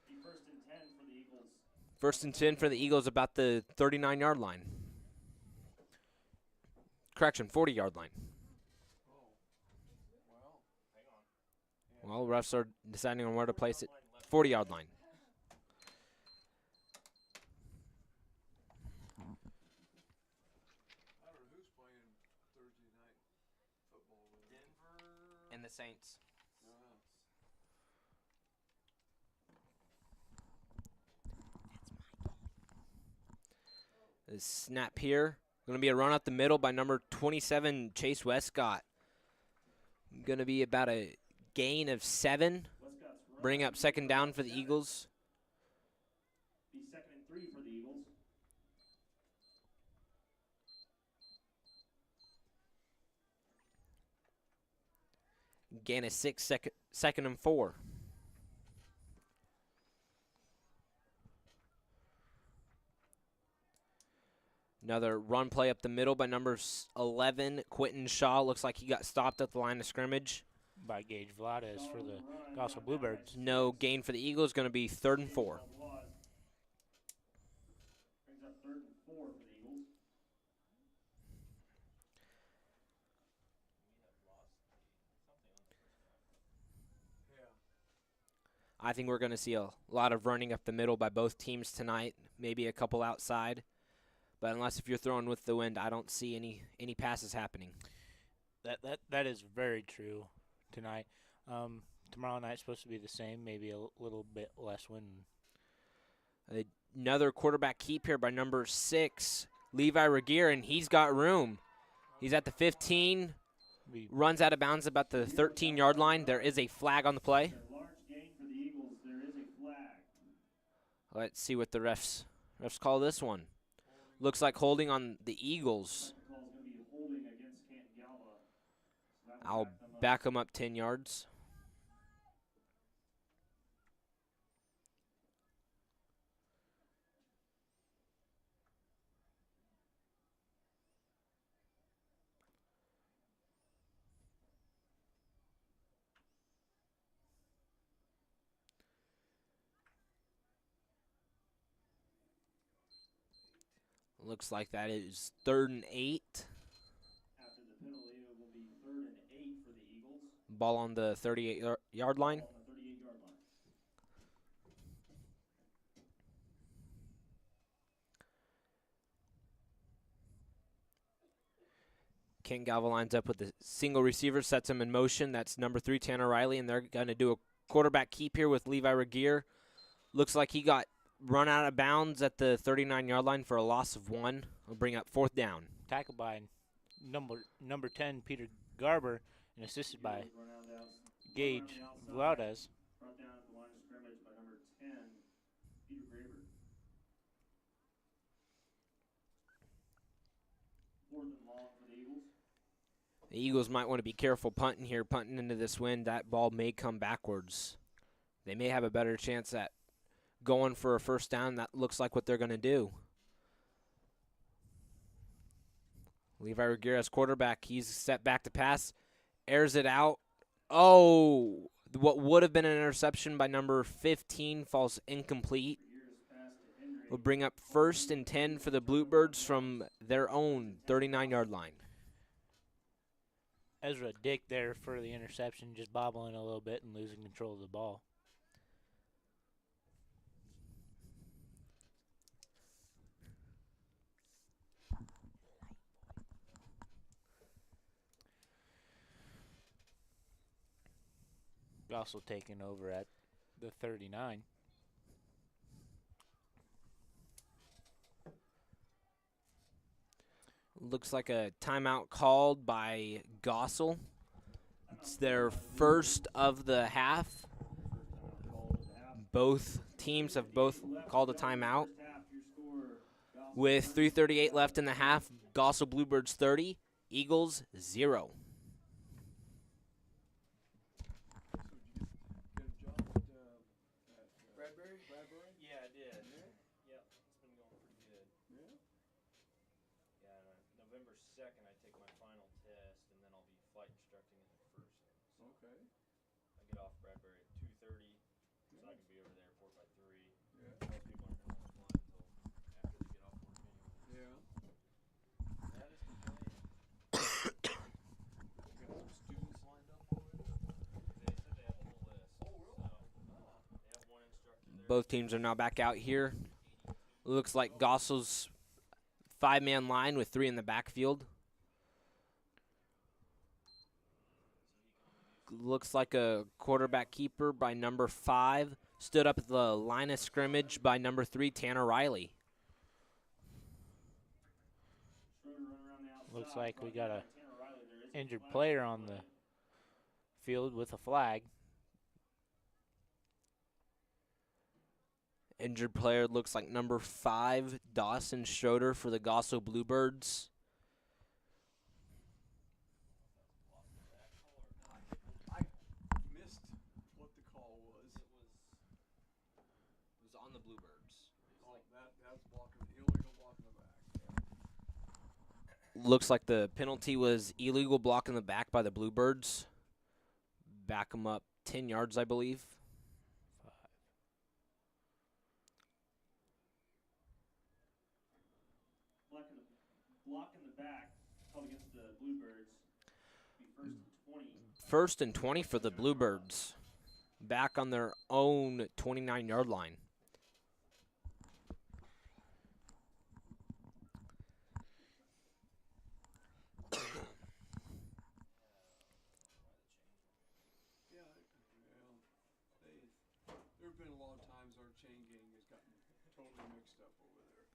[SPEAKER 2] Be 1st and 10 for the Eagles.
[SPEAKER 1] 1st and 10 for the Eagles about the 39-yard line. Correction, 40-yard line. Well, refs are deciding on where to place it. 40-yard line.
[SPEAKER 3] I don't know who's playing Thursday night football with them.
[SPEAKER 2] Denver
[SPEAKER 1] Saints. The snap here. Going to be a run up the middle by number 27, Chase Westcott. Going to be about a gain of 7.
[SPEAKER 2] Westcott's run
[SPEAKER 1] Bring up second down for the Eagles.
[SPEAKER 2] Be 2nd and 3 for the Eagles.
[SPEAKER 1] Gain of 6, second and 4. Another run play up the middle by number 11, Quentin Shaw. Looks like he got stopped at the line of scrimmage.
[SPEAKER 9] By Gage Vlades for the Goessel Bluebirds.
[SPEAKER 1] No gain for the Eagles. Going to be 3rd and 4.
[SPEAKER 2] Brings up 3rd and 4 for the Eagles.
[SPEAKER 1] I think we're going to see a lot of running up the middle by both teams tonight. Maybe a couple outside. But unless if you're throwing with the wind, I don't see any passes happening.
[SPEAKER 9] That is very true tonight. Tomorrow night's supposed to be the same, maybe a little bit less wind.
[SPEAKER 1] Another quarterback keep here by number 6, Levi Regier, and he's got room. He's at the 15, runs out of bounds about the 13-yard line. There is a flag on the play.
[SPEAKER 2] Large gain for the Eagles. There is a flag.
[SPEAKER 1] Let's see what the refs call this one. Looks like holding on the Eagles.
[SPEAKER 2] Second call is going to be holding against Canton-Galva. So that will
[SPEAKER 1] I'll back them up 10 yards. Looks like that is 3rd and 8.
[SPEAKER 2] After the penalty, it will be 3rd and 8 for the Eagles.
[SPEAKER 1] Ball on the 38-yard line.
[SPEAKER 2] On the 38-yard line.
[SPEAKER 1] Canton-Galva lines up with the single receiver, sets him in motion. That's number 3, Tanner Riley, and they're going to do a quarterback keep here with Levi Regier. Looks like he got run out of bounds at the 39-yard line for a loss of 1. We'll bring up 4th down.
[SPEAKER 9] Tackled by number 10, Peter Garber, and assisted by
[SPEAKER 2] Eagles run out of bounds.
[SPEAKER 9] Gage
[SPEAKER 2] Run on the outside.
[SPEAKER 9] Vlades.
[SPEAKER 2] Brought down at the line of scrimmage by number 10, Peter Graber. 4th and long for the Eagles.
[SPEAKER 1] The Eagles might want to be careful punting here, punting into this wind. That ball may come backwards. They may have a better chance at going for a first down. That looks like what they're going to do. Levi Regier as quarterback. He's set back to pass. Airs it out. Oh, what would have been an interception by number 15 falls incomplete. Will bring up 1st and 10 for the Bluebirds from their own 39-yard line.
[SPEAKER 9] Ezra Dick there for the interception, just bobbling a little bit and losing control of the ball. Also taking over at the 39.
[SPEAKER 1] Looks like a timeout called by Goessel. It's their first of the half. Both teams have both called a timeout. With 3:38 left in the half, Goessel Bluebirds 30, Eagles 0.
[SPEAKER 5] Yeah, I did. Yep, it's been going pretty good. Yeah, November 2nd, I take my final test, and then I'll be flight instructing in the first. So
[SPEAKER 3] Okay.
[SPEAKER 5] I get off Bradbury at 2:30, so I can be over the airport by 3.
[SPEAKER 3] Yeah.
[SPEAKER 5] Most people aren't going to fly until after they get off work anyway.
[SPEAKER 3] Yeah.
[SPEAKER 5] That is the plan.
[SPEAKER 3] Got some students lined up already?
[SPEAKER 5] They said they have a whole list. Oh, really? So, they have one instructor there.
[SPEAKER 1] Both teams are now back out here. Looks like Goessel's 5-man line with 3 in the backfield. looks like a quarterback keeper by number 5. Stood up at the line of scrimmage by number 3, Tanner Riley.
[SPEAKER 9] Looks like we got a injured player on the field with a flag.
[SPEAKER 1] Injured player looks like number 5, Dawson Schroeder for the Goessel Bluebirds.
[SPEAKER 3] I missed what the call was.
[SPEAKER 1] It was on the Bluebirds.
[SPEAKER 3] Oh, that's blocking, illegal blocking the back.
[SPEAKER 1] Looks like the penalty was illegal block in the back by the Bluebirds. Back them up 10 yards, I believe.
[SPEAKER 2] Block in the back called against the Bluebirds. Be
[SPEAKER 1] First and 20 for the Bluebirds. Back on their own 29-yard line.
[SPEAKER 3] There have been a lot of times our chain gang has gotten totally mixed up over there.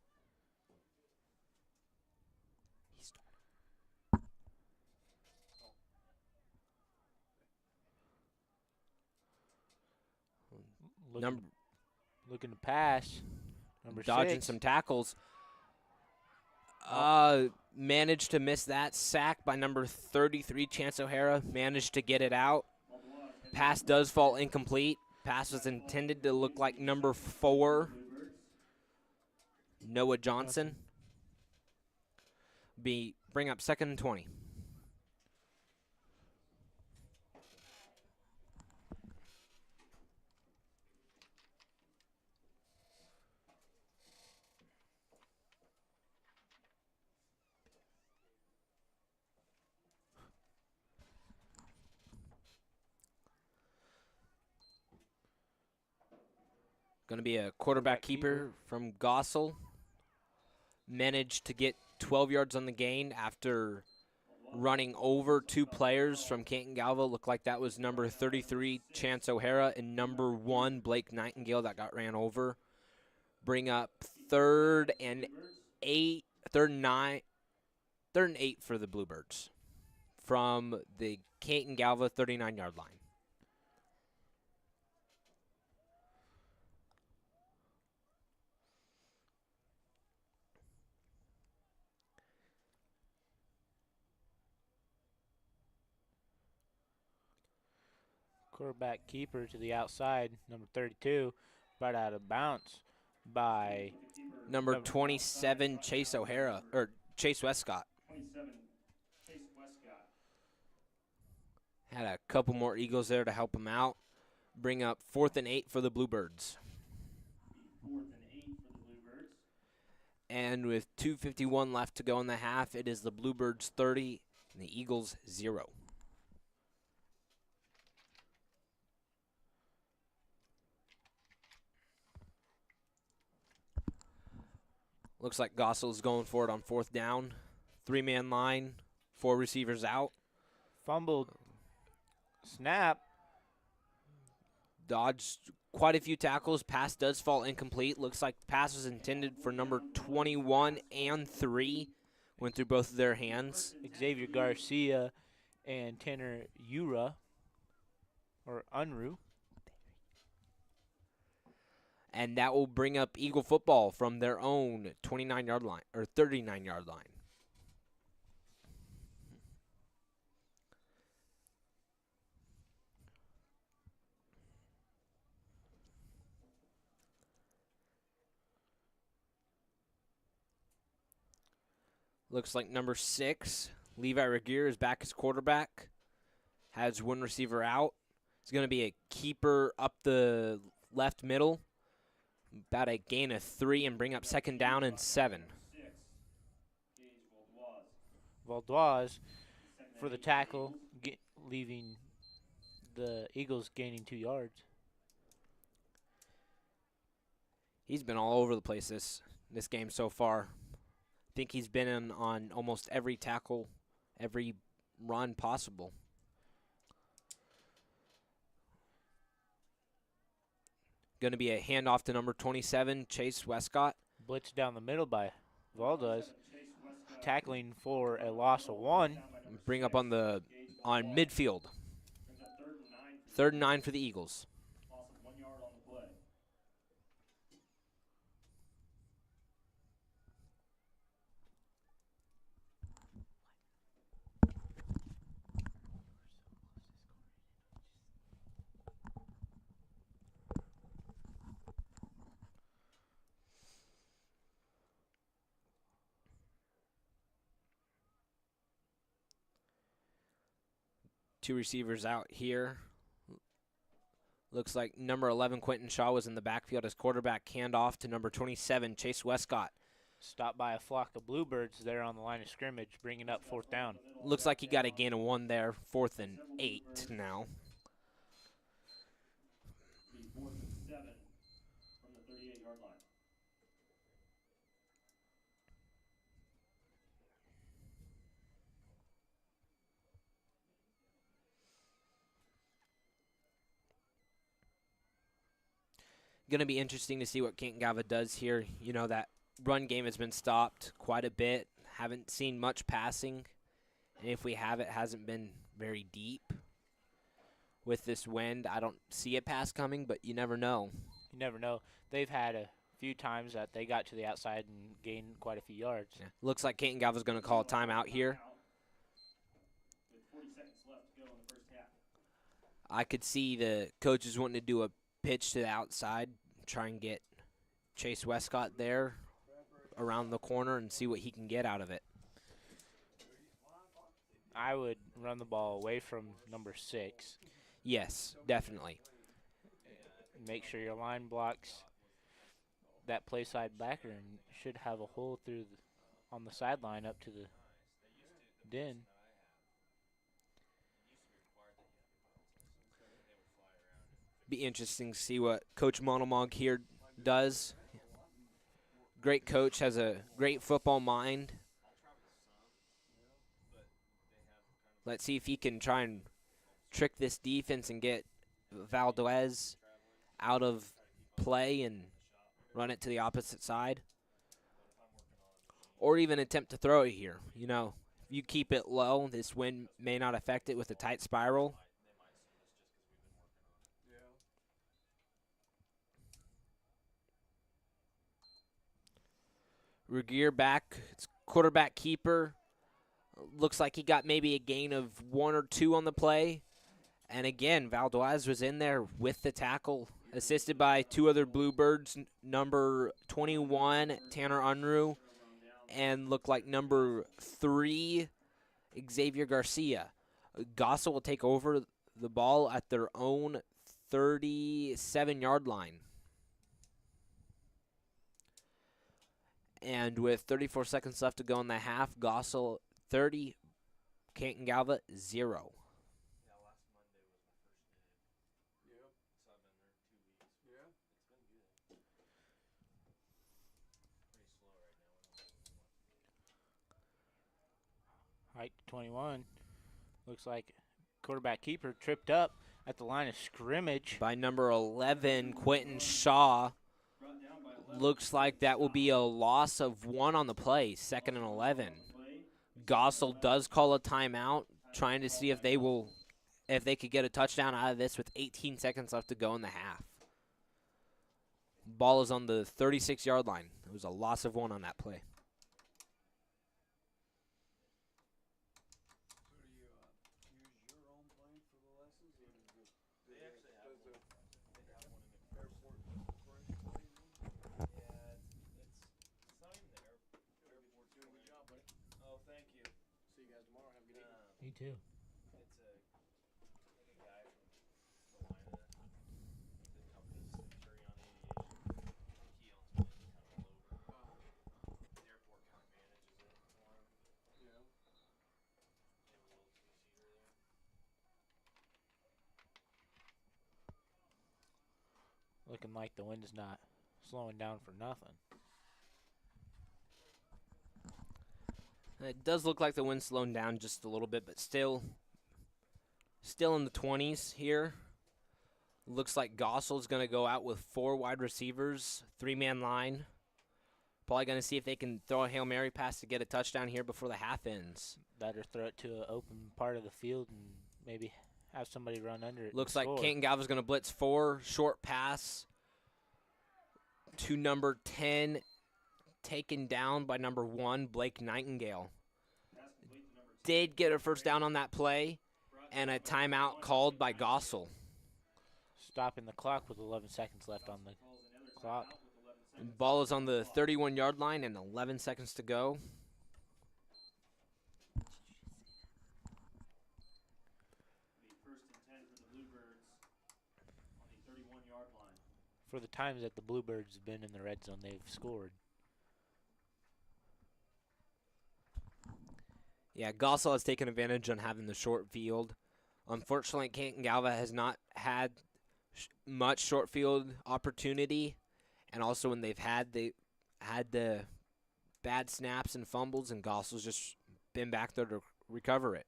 [SPEAKER 9] Looking to pass. Number
[SPEAKER 1] Dodging
[SPEAKER 9] 6.
[SPEAKER 1] some tackles. Managed to miss that. Sack by number 33, Chance O'Hara. Managed to get it out. Pass does fall incomplete. Pass was intended to look like number 4, Noah Johnson. Bring up 2nd and 20. Going to be a quarterback keeper from Goessel. Managed to get 12 yards on the gain after running over 2 players from Canton-Galva. Looked like that was number 33, Chance O'Hara, and number 1, Blake Nightingale, that got ran over. Bring up 3rd and 8 for the Bluebirds from the Canton-Galva 39-yard line.
[SPEAKER 9] Quarterback keeper to the outside, number 32, right out of bounds by
[SPEAKER 1] number 27, Chase O'Hara, or Chase Westcott.
[SPEAKER 2] 27, Chase Westcott.
[SPEAKER 1] Had a couple more Eagles there to help him out. Bring up 4th and 8 for the Bluebirds.
[SPEAKER 2] 4th and 8 for the Bluebirds.
[SPEAKER 1] And with 2:51 left to go in the half, it is the Bluebirds 30 and the Eagles 0. Looks like Goessel's going for it on 4th down. 3-man line, 4 receivers out.
[SPEAKER 9] Fumbled. Snap.
[SPEAKER 1] Dodged quite a few tackles. Pass does fall incomplete. Looks like the pass was intended for number 21 and 3. Went through both of their hands.
[SPEAKER 9] Xavier Garcia and Tanner Ura, or Unruh.
[SPEAKER 1] And that will bring up Eagle football from their own 29-yard line, or 39-yard line. Looks like number 6, Levi Regier, is back as quarterback. Has 1 receiver out. It's going to be a keeper up the left middle. About a gain of 3 and bring up 2nd down and 7.
[SPEAKER 9] Valdoise for the tackle, leaving the Eagles gaining 2 yards.
[SPEAKER 1] He's been all over the place this game so far. I think he's been in on almost every tackle, every run possible. Going to be a handoff to number 27, Chase Westcott.
[SPEAKER 9] Blitz down the middle by Valdez. Tackling for a loss of 1.
[SPEAKER 1] Bring up on midfield. Third and 9 for the Eagles.
[SPEAKER 2] Loss of 1 yard on the play.
[SPEAKER 1] Two receivers out here. Looks like number 11, Quentin Shaw, was in the backfield as quarterback. Handoff to number 27, Chase Westcott.
[SPEAKER 9] Stopped by a flock of Bluebirds there on the line of scrimmage, bringing up 4th down.
[SPEAKER 1] Looks like he got a gain of 1 there. 4th and 8 now.
[SPEAKER 2] Be 4th and 7 from the 38-yard line.
[SPEAKER 1] Going to be interesting to see what Canton-Galva does here. You know, that run game has been stopped quite a bit. Haven't seen much passing. And if we have, it hasn't been very deep. With this wind, I don't see a pass coming, but you never know.
[SPEAKER 9] You never know. They've had a few times that they got to the outside and gained quite a few yards.
[SPEAKER 1] Yeah. Looks like Canton-Galva is going to call a timeout here.
[SPEAKER 2] With 40 seconds left to go in the first half.
[SPEAKER 1] I could see the coaches wanting to do a pitch to the outside, try and get Chase Westcott there around the corner and see what he can get out of it.
[SPEAKER 9] I would run the ball away from number 6.
[SPEAKER 1] Yes, definitely.
[SPEAKER 9] Make sure your line blocks that play side backer and should have a hole through on the sideline up to the den.
[SPEAKER 1] Be interesting to see what Coach Monomog here does. Great coach, has a great football mind. Let's see if he can try and trick this defense and get Valdez out of play and run it to the opposite side. Or even attempt to throw it here. You know, if you keep it low, this wind may not affect it with a tight spiral. Regier back. It's quarterback keeper. Looks like he got maybe a gain of 1 or 2 on the play. And again, Valdez was in there with the tackle, assisted by 2 other Bluebirds, number 21, Tanner Unruh, and looked like number 3, Xavier Garcia. Goessel will take over the ball at their own 37-yard line. And with 34 seconds left to go in the half, Goessel 30, Canton-Galva 0.
[SPEAKER 9] Height to 21. Looks like quarterback keeper tripped up at the line of scrimmage.
[SPEAKER 1] By number 11, Quentin Shaw. Looks like that will be a loss of 1 on the play, 2nd and 11. Goessel does call a timeout, trying to see if they could get a touchdown out of this with 18 seconds left to go in the half. Ball is on the 36-yard line. It was a loss of 1 on that play.
[SPEAKER 9] Me too. Looking like the wind is not slowing down for nothing.
[SPEAKER 1] It does look like the wind's slowing down just a little bit, but still in the 20s here. Looks like Goessel's going to go out with 4 wide receivers, 3-man line. Probably going to see if they can throw a Hail Mary pass to get a touchdown here before the half ends.
[SPEAKER 9] Better throw it to an open part of the field and maybe have somebody run under it.
[SPEAKER 1] Looks
[SPEAKER 9] and
[SPEAKER 1] like
[SPEAKER 9] score.
[SPEAKER 1] Canton-Galva's going to blitz 4, short pass to number 10, taken down by number 1, Blake Nightingale. Did get a first down on that play, and a timeout called by Goessel.
[SPEAKER 9] Stopping the clock with 11 seconds left on the clock.
[SPEAKER 1] Ball is on the 31-yard line and 11 seconds to go.
[SPEAKER 9] For the times that the Bluebirds have been in the red zone, they've scored.
[SPEAKER 1] Yeah, Goessel has taken advantage on having the short field. Unfortunately, Canton-Galva has not had much short field opportunity, and also when they've had the bad snaps and fumbles, and Goessel's just been back there to recover it.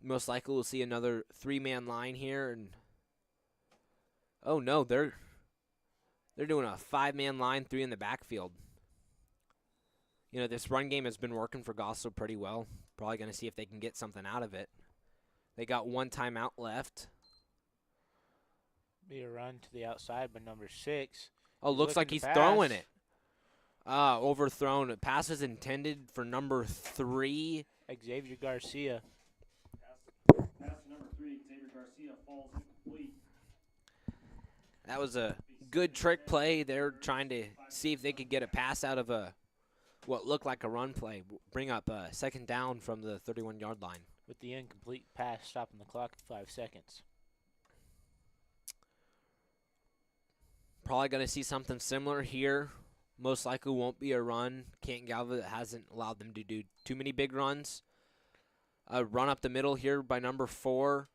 [SPEAKER 1] Most likely we'll see another 3-man line here, and oh no, they're doing a 5-man line, 3 in the backfield. You know, this run game has been working for Goessel pretty well. Probably going to see if they can get something out of it. They got 1 timeout left.
[SPEAKER 9] Be a run to the outside by number 6.
[SPEAKER 1] Oh, looks like he's throwing it. Overthrown. The pass is intended for number 3.
[SPEAKER 9] Xavier Garcia.
[SPEAKER 2] Pass to number 3, Xavier Garcia, falls incomplete.
[SPEAKER 1] That was a good trick play. They're trying to see if they could get a pass out of what looked like a run play. Bring up a second down from the 31-yard line.
[SPEAKER 9] With the incomplete pass stopping the clock at 5 seconds.
[SPEAKER 1] Probably going to see something similar here. Most likely won't be a run. Canton-Galva hasn't allowed them to do too many big runs. A run up the middle here by number 4.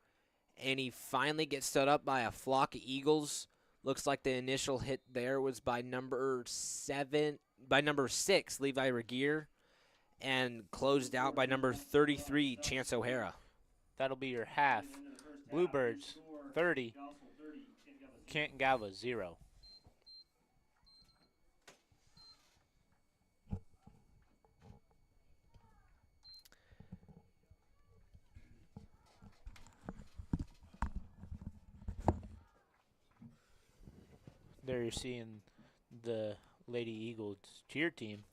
[SPEAKER 1] And he finally gets stood up by a flock of Eagles. Looks like the initial hit there was by number 6, Levi Regier. And closed out by number 33, Chance O'Hara.
[SPEAKER 9] That'll be your half. Bluebirds 30, Canton-Galva 0. There you're seeing the Lady Eagles cheer team.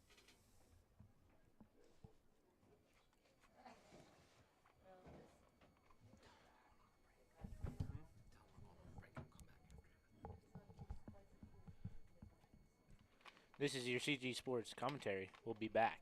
[SPEAKER 9] This is your CG Sports commentary. We'll be back.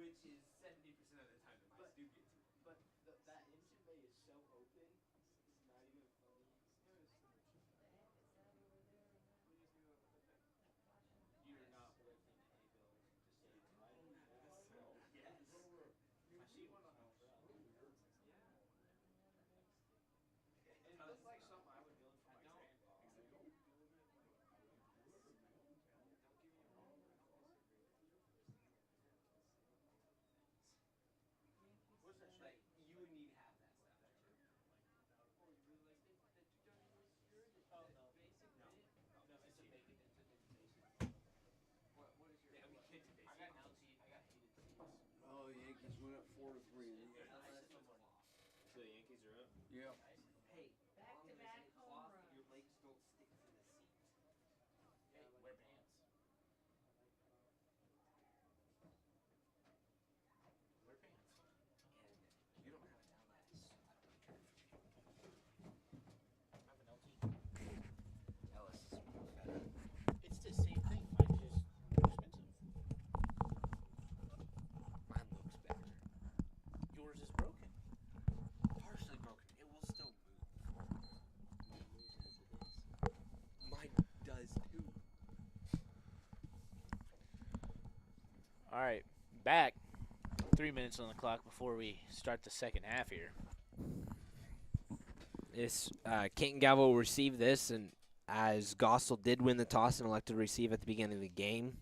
[SPEAKER 10] which is 70% of the time the mice do get to it.
[SPEAKER 5] But that engine bay is so open, it's not even funny. You're not breaking a hay bale, just so you know. Yes. I see one on the truck. Yeah. It looks like something I would build for my grandpa. Don't get me wrong, I don't disagree with you for a second.
[SPEAKER 10] What does that show? Like, you would need half that stuff.
[SPEAKER 5] Oh, you really like that 2001 Spirit?
[SPEAKER 10] Oh,
[SPEAKER 5] That
[SPEAKER 10] no.
[SPEAKER 5] basic
[SPEAKER 10] No.
[SPEAKER 5] bit?
[SPEAKER 10] No,
[SPEAKER 5] No, it's a
[SPEAKER 10] cheaper.
[SPEAKER 5] basic. What is your?
[SPEAKER 10] Yeah, I mean,
[SPEAKER 5] what?
[SPEAKER 10] Canton
[SPEAKER 5] I got LT. I got heated seats.
[SPEAKER 3] Oh, Yankees went up 4-3.
[SPEAKER 10] Unless it's cloth.
[SPEAKER 1] So the Yankees are up.
[SPEAKER 3] Yeah.
[SPEAKER 10] Hey, long as
[SPEAKER 4] Back-to-back
[SPEAKER 10] it's
[SPEAKER 4] home
[SPEAKER 10] cloth,
[SPEAKER 4] runs.
[SPEAKER 10] your legs don't stick to the seat.
[SPEAKER 5] Hey, wear pants. Wear pants.
[SPEAKER 10] And you don't have an LS, so I don't care.
[SPEAKER 5] I have an LT.
[SPEAKER 10] LS is better.
[SPEAKER 5] It's the same thing. Mine's just more expensive.
[SPEAKER 10] Mine looks better.
[SPEAKER 5] Yours is broken.
[SPEAKER 10] Partially broken. It will still move. It moves as it is. Mine does too.
[SPEAKER 9] All right, back. 3 minutes on the clock before we start the second half here.
[SPEAKER 1] This Canton-Galva will receive this, and as Goessel did win the toss and elected to receive at the beginning of the game.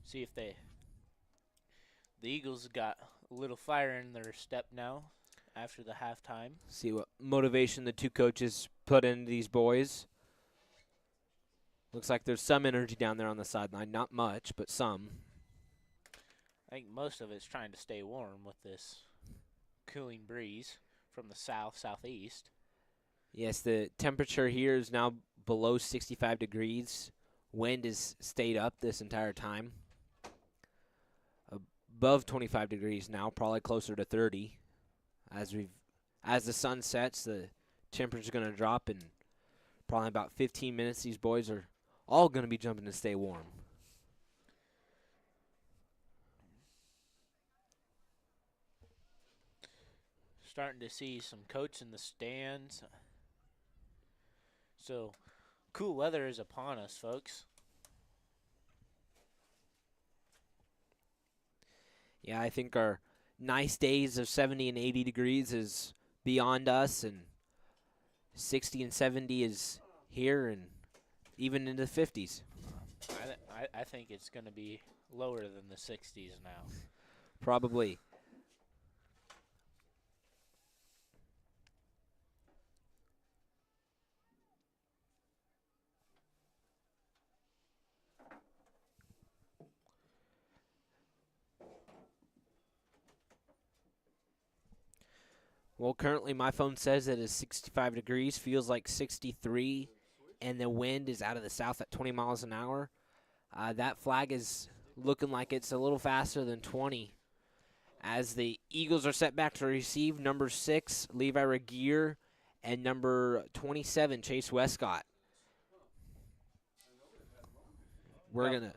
[SPEAKER 9] See if the Eagles got a little fire in their step now after the halftime.
[SPEAKER 1] See what motivation the two coaches put into these boys. Looks like there's some energy down there on the sideline. Not much, but some.
[SPEAKER 9] I think most of it's trying to stay warm with this cooling breeze from the southeast.
[SPEAKER 1] Yes, the temperature here is now below 65 degrees. Wind has stayed up this entire time. Above 25 degrees now, probably closer to 30. As the sun sets, the temperature's going to drop in probably about 15 minutes. These boys are all going to be jumping to stay warm.
[SPEAKER 9] Starting to see some coats in the stands. So, cool weather is upon us, folks.
[SPEAKER 1] Yeah, I think our nice days of 70 and 80 degrees is beyond us, and 60 and 70 is here, and even into the 50s.
[SPEAKER 9] I think it's going to be lower than the 60s now.
[SPEAKER 1] Probably. Well, currently my phone says it is 65 degrees, feels like 63, and the wind is out of the south at 20 miles an hour. That flag is looking like it's a little faster than 20. As the Eagles are set back to receive, number 6, Levi Regier, and number 27, Chase Westcott. We're going to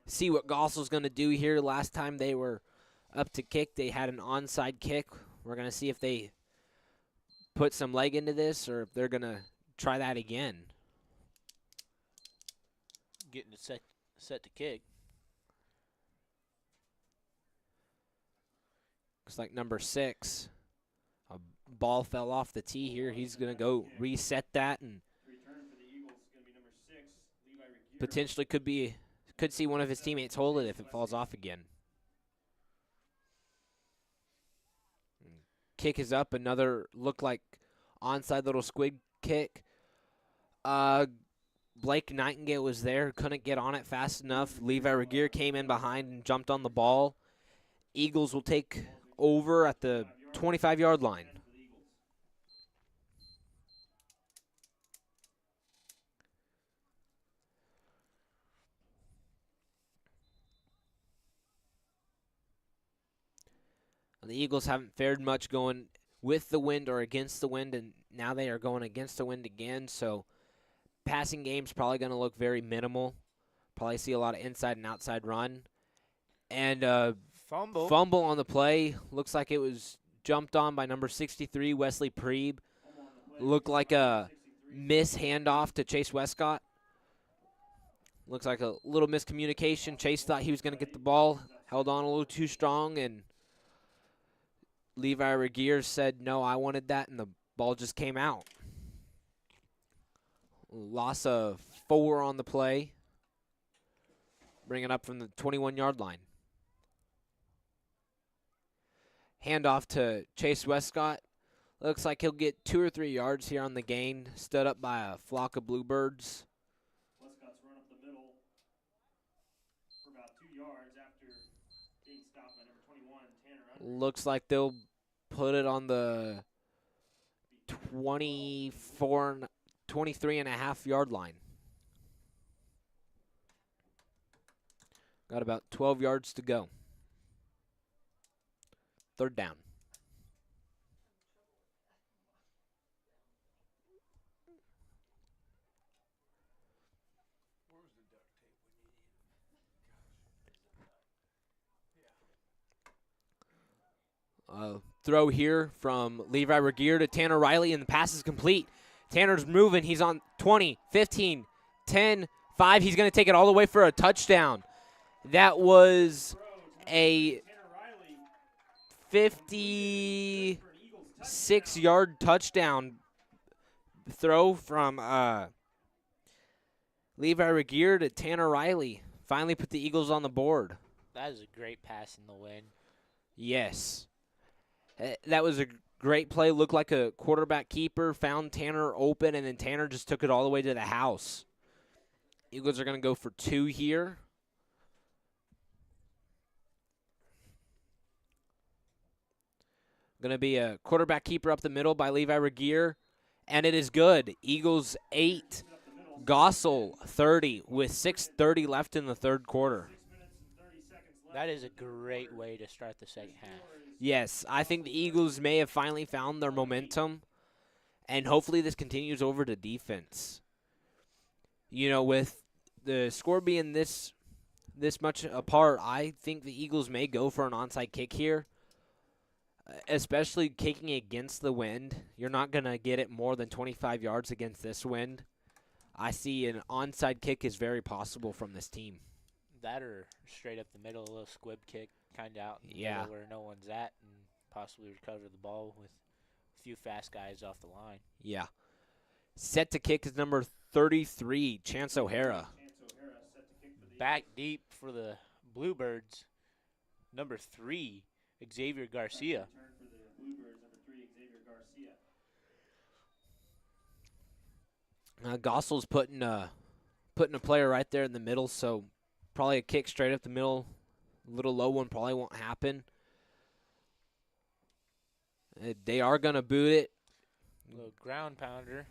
[SPEAKER 1] see what Goessel's going to do here. Last time they were up to kick, they had an onside kick. We're going to see if they put some leg into this or if they're going to try that again.
[SPEAKER 9] Getting it set to kick.
[SPEAKER 1] Looks like number 6. A ball fell off the tee here. He's going to go reset that and
[SPEAKER 2] Return for the Eagles is going to be number 6, Levi Regier.
[SPEAKER 1] potentially could see one of his teammates hold it if it falls off again. Kick is up. Another looked like onside little squid kick. Blake Nightingale was there. Couldn't get on it fast enough. Levi Regier came in behind and jumped on the ball. Eagles will take over at the 25-yard line. The Eagles haven't fared much going with the wind or against the wind, and now they are going against the wind again. So passing game's probably going to look very minimal. Probably see a lot of inside and outside run. And fumble on the play. Looks like it was jumped on by number 63, Wesley Preeb. Looked like a miss handoff to Chase Westcott. Looks like a little miscommunication. Chase thought he was going to get the ball, held on a little too strong, and Levi Regier said, no, I wanted that, and the ball just came out. Loss of 4 on the play. Bring it up from the 21-yard line. Handoff to Chase Westcott. Looks like he'll get 2 or 3 yards here on the gain. Stood up by a flock of bluebirds.
[SPEAKER 2] Westcott's run up the middle for about 2 yards after being stopped by number 21, Tanner Unruh.
[SPEAKER 1] Looks like they'll put it on the 23.5-yard line. Got about 12 yards to go. 3rd down. Throw here from Levi Regier to Tanner Riley, and the pass is complete. Tanner's moving. He's on 20, 15, 10, 5. He's going to take it all the way for a touchdown. That was a 56-yard touchdown throw from Levi Regier to Tanner Riley. Finally put the Eagles on the board.
[SPEAKER 9] That is a great pass in the win.
[SPEAKER 1] Yes. That was a great play. Looked like a quarterback keeper. Found Tanner open, and then Tanner just took it all the way to the house. Eagles are going to go for 2 here. Going to be a quarterback keeper up the middle by Levi Regier, and it is good. Eagles 8, Goessel 30 with 6:30 left in the 3rd quarter.
[SPEAKER 9] That is a great way to start the second half.
[SPEAKER 1] Yes, I think the Eagles may have finally found their momentum, and hopefully this continues over to defense. You know, with the score being this much apart, I think the Eagles may go for an onside kick here, especially kicking against the wind. You're not going to get it more than 25 yards against this wind. I see an onside kick is very possible from this team.
[SPEAKER 9] That or straight up the middle, a little squib kick, kind of out in the middle where no one's at, and possibly recover the ball with a few fast guys off the line.
[SPEAKER 1] Yeah. Set to kick is number 33, Chance O'Hara.
[SPEAKER 9] Back deep for the Bluebirds, number 3, Xavier Garcia.
[SPEAKER 1] Goessel's putting a player right there in the middle, so probably a kick straight up the middle. A little low one probably won't happen. They are going to boot it.
[SPEAKER 9] A little ground pounder.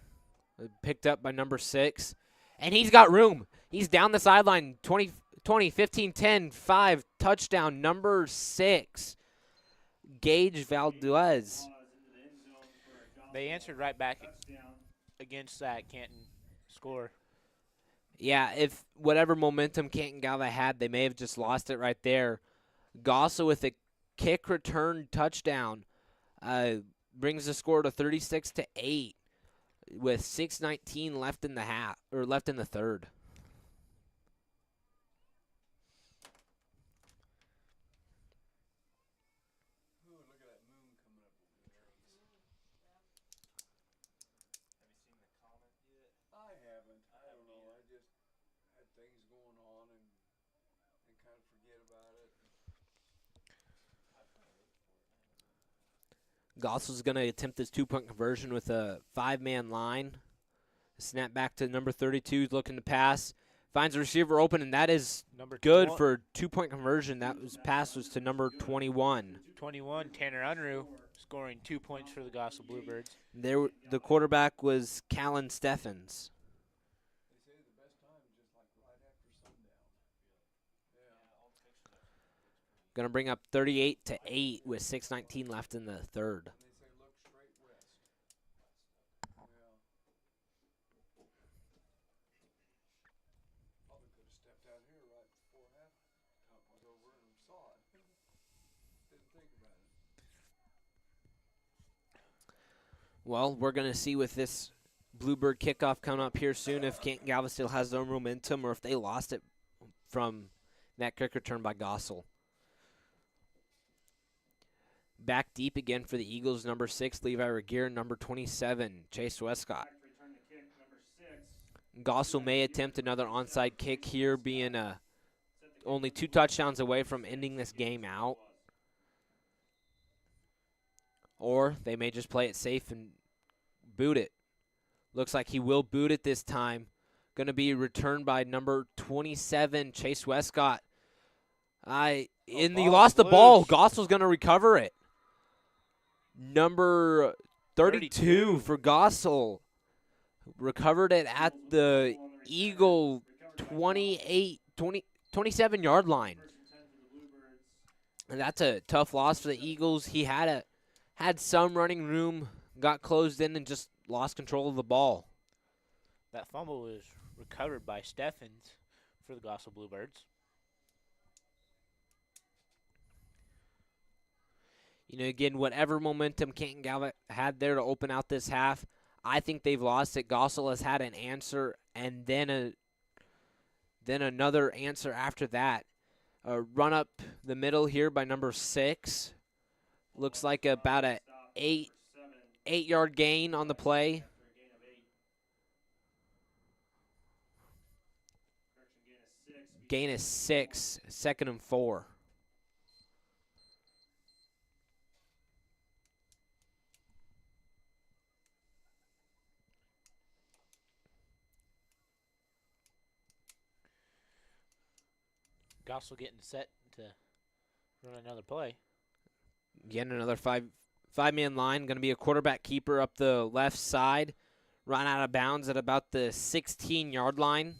[SPEAKER 1] Picked up by number 6. And he's got room. He's down the sideline. 20, 15, 10, 5. Touchdown, number 6. Gage Valdez.
[SPEAKER 9] They answered right back against that Canton score.
[SPEAKER 1] Yeah, if whatever momentum Canton-Galva had, they may have just lost it right there. Goessel with a kick return touchdown brings the score to 36-8 with 6:19 left in the half or left in the 3rd. Goessel's going to attempt this 2-point conversion with a 5-man line. Snap back to number 32, looking to pass. Finds a receiver open, and that is good for a 2-point conversion. That pass was to number 21.
[SPEAKER 9] 21, Tanner Unruh, scoring 2 points for the Goessel Bluebirds.
[SPEAKER 1] The quarterback was Callan Steffens. Going to bring up 38-8 with 6:19 left in the 3rd. Well, we're going to see with this Bluebird kickoff coming up here soon if Canton-Galva still has their momentum or if they lost it from that kick return by Goessel. Back deep again for the Eagles, number 6, Levi Regier, number 27, Chase Westcott. Goessel may attempt another onside kick here, being only 2 touchdowns away from ending this game out. Or they may just play it safe and boot it. Looks like he will boot it this time. Going to be returned by number 27, Chase Westcott. He lost the ball. Gossel's going to recover it. Number 32 for Goessel. Recovered it at the Eagle 27-yard line. And that's a tough loss for the Eagles. He had some running room, got closed in, and just lost control of the ball.
[SPEAKER 9] That fumble was recovered by Steffens for the Goessel Bluebirds.
[SPEAKER 1] You know, again, whatever momentum Canton-Galva had there to open out this half, I think they've lost it. Goessel has had an answer, and then another answer after that. A run up the middle here by number 6. Looks like about a 8-yard gain on the play. Gain is 6, 2nd and 4.
[SPEAKER 9] Goessel getting set to run another play.
[SPEAKER 1] Again, another five-man line. Going to be a quarterback keeper up the left side. Run out of bounds at about the 16-yard line.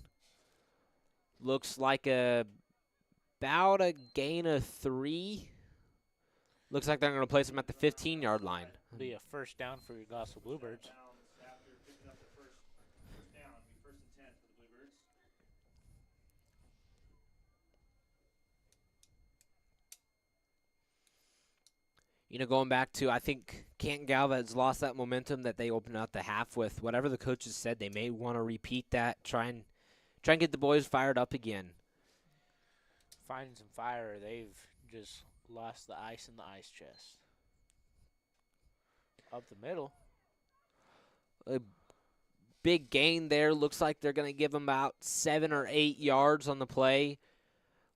[SPEAKER 1] Looks like about a gain of 3. Looks like they're going to place him at the 15-yard line.
[SPEAKER 9] Be a first down for your Goessel Bluebirds.
[SPEAKER 1] You know, going back to, I think Canton-Galva has lost that momentum that they opened out the half with. Whatever the coaches said, they may want to repeat that, try and get the boys fired up again.
[SPEAKER 9] Finding some fire, they've just lost the ice in the ice chest. Up the middle.
[SPEAKER 1] A big gain there. Looks like they're going to give them about 7 or 8 yards on the play.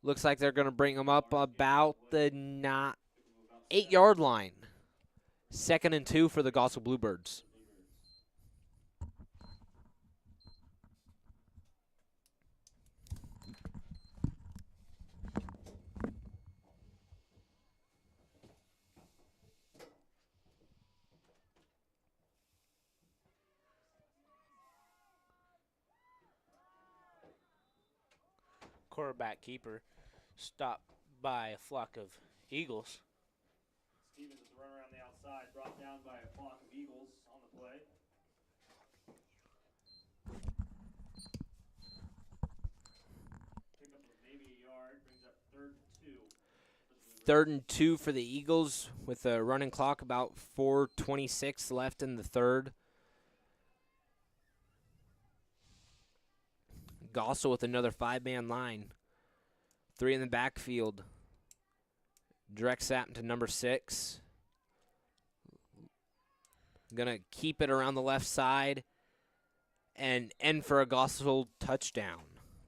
[SPEAKER 1] Looks like they're going to bring them up about the 8-yard line. 2nd and 2 for the Goessel Bluebirds.
[SPEAKER 9] Quarterback keeper stopped by a flock of eagles.
[SPEAKER 2] Stevens is the runner on the outside, brought down by a flock of eagles on the play. Pick up maybe a yard, brings up 3rd and 2.
[SPEAKER 1] 3rd and 2 for the Eagles with a running clock, about 4:26 left in the 3rd. Goessel with another 5-man line. 3 in the backfield. Direct snap to number 6. Gonna keep it around the left side and end for a Goessel touchdown.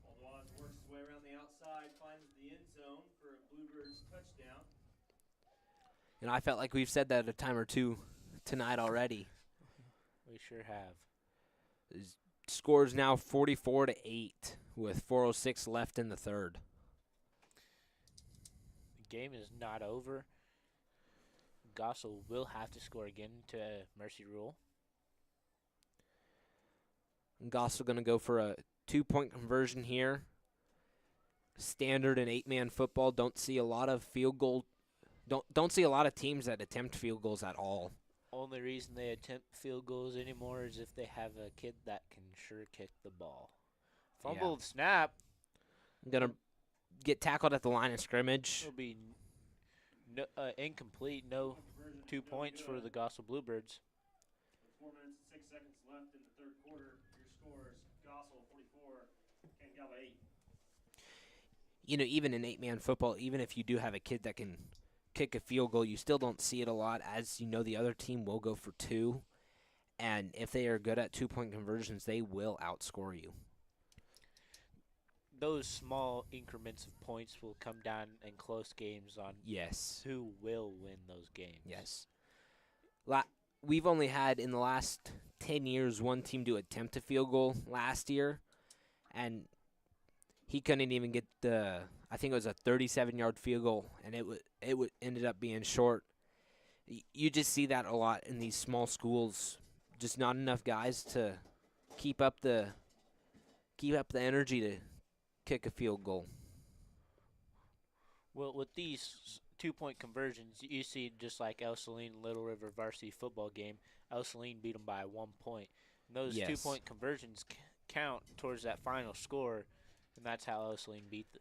[SPEAKER 2] Aldwaz works his way around the outside, finds the end zone for a Bluebirds touchdown.
[SPEAKER 1] And I felt like we've said that a time or two tonight already.
[SPEAKER 9] We sure have.
[SPEAKER 1] Score is now 44-8 with 4:06 left in the 3rd.
[SPEAKER 9] The game is not over. Goessel will have to score again to mercy rule.
[SPEAKER 1] Goessel going to go for a 2-point conversion here. Standard in 8-man football. Don't see a lot of field goal. Don't see a lot of teams that attempt field goals at all.
[SPEAKER 9] Only reason they attempt field goals anymore is if they have a kid that can sure kick the ball. Fumbled snap.
[SPEAKER 1] Going to get tackled at the line of scrimmage.
[SPEAKER 9] It'll be incomplete. No 2 points for the Goessel Bluebirds.
[SPEAKER 2] seconds left in the third quarter. Your scores: Goessel 44, Canton-Galva 8.
[SPEAKER 1] You know, even in 8-man football, even if you do have a kid that can kick a field goal, you still don't see it a lot, as you know the other team will go for 2. And if they are good at 2-point conversions, they will outscore you.
[SPEAKER 9] Those small increments of points will come down in close games on
[SPEAKER 1] Yes.
[SPEAKER 9] who will win those games.
[SPEAKER 1] Yes. We've only had, in the last 10 years, one team to attempt a field goal last year, and he couldn't even get I think it was a 37-yard field goal, and it ended up being short. You just see that a lot in these small schools. Just not enough guys to keep up the energy to kick a field goal.
[SPEAKER 9] Well, with these 2-point conversions, you see just like El Saline Little River varsity football game, El Saline beat them by 1 point. And those
[SPEAKER 1] Yes.
[SPEAKER 9] 2-point conversions count towards that final score, and that's how El Saline beat the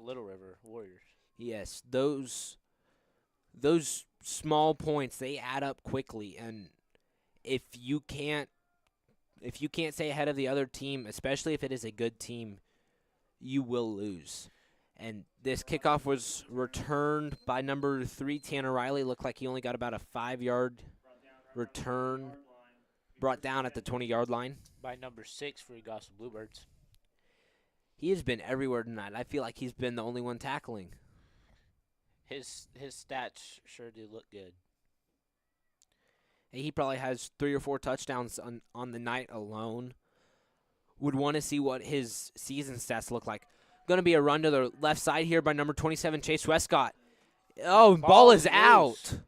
[SPEAKER 9] Little River Warriors.
[SPEAKER 1] Yes, those small points, they add up quickly, and if you can't stay ahead of the other team, especially if it is a good team, you will lose. And this kickoff was returned by number 3, Tanner Riley. Looked like he only got about a 5-yard return, brought down at the 20-yard line.
[SPEAKER 9] By number 6 for Goessel Bluebirds.
[SPEAKER 1] He has been everywhere tonight. I feel like he's been the only one tackling.
[SPEAKER 9] His stats sure do look good.
[SPEAKER 1] He probably has 3 or 4 touchdowns on the night alone. Would want to see what his season stats look like. Going to be a run to the left side here by number 27, Chase Westcott. Oh, ball is out.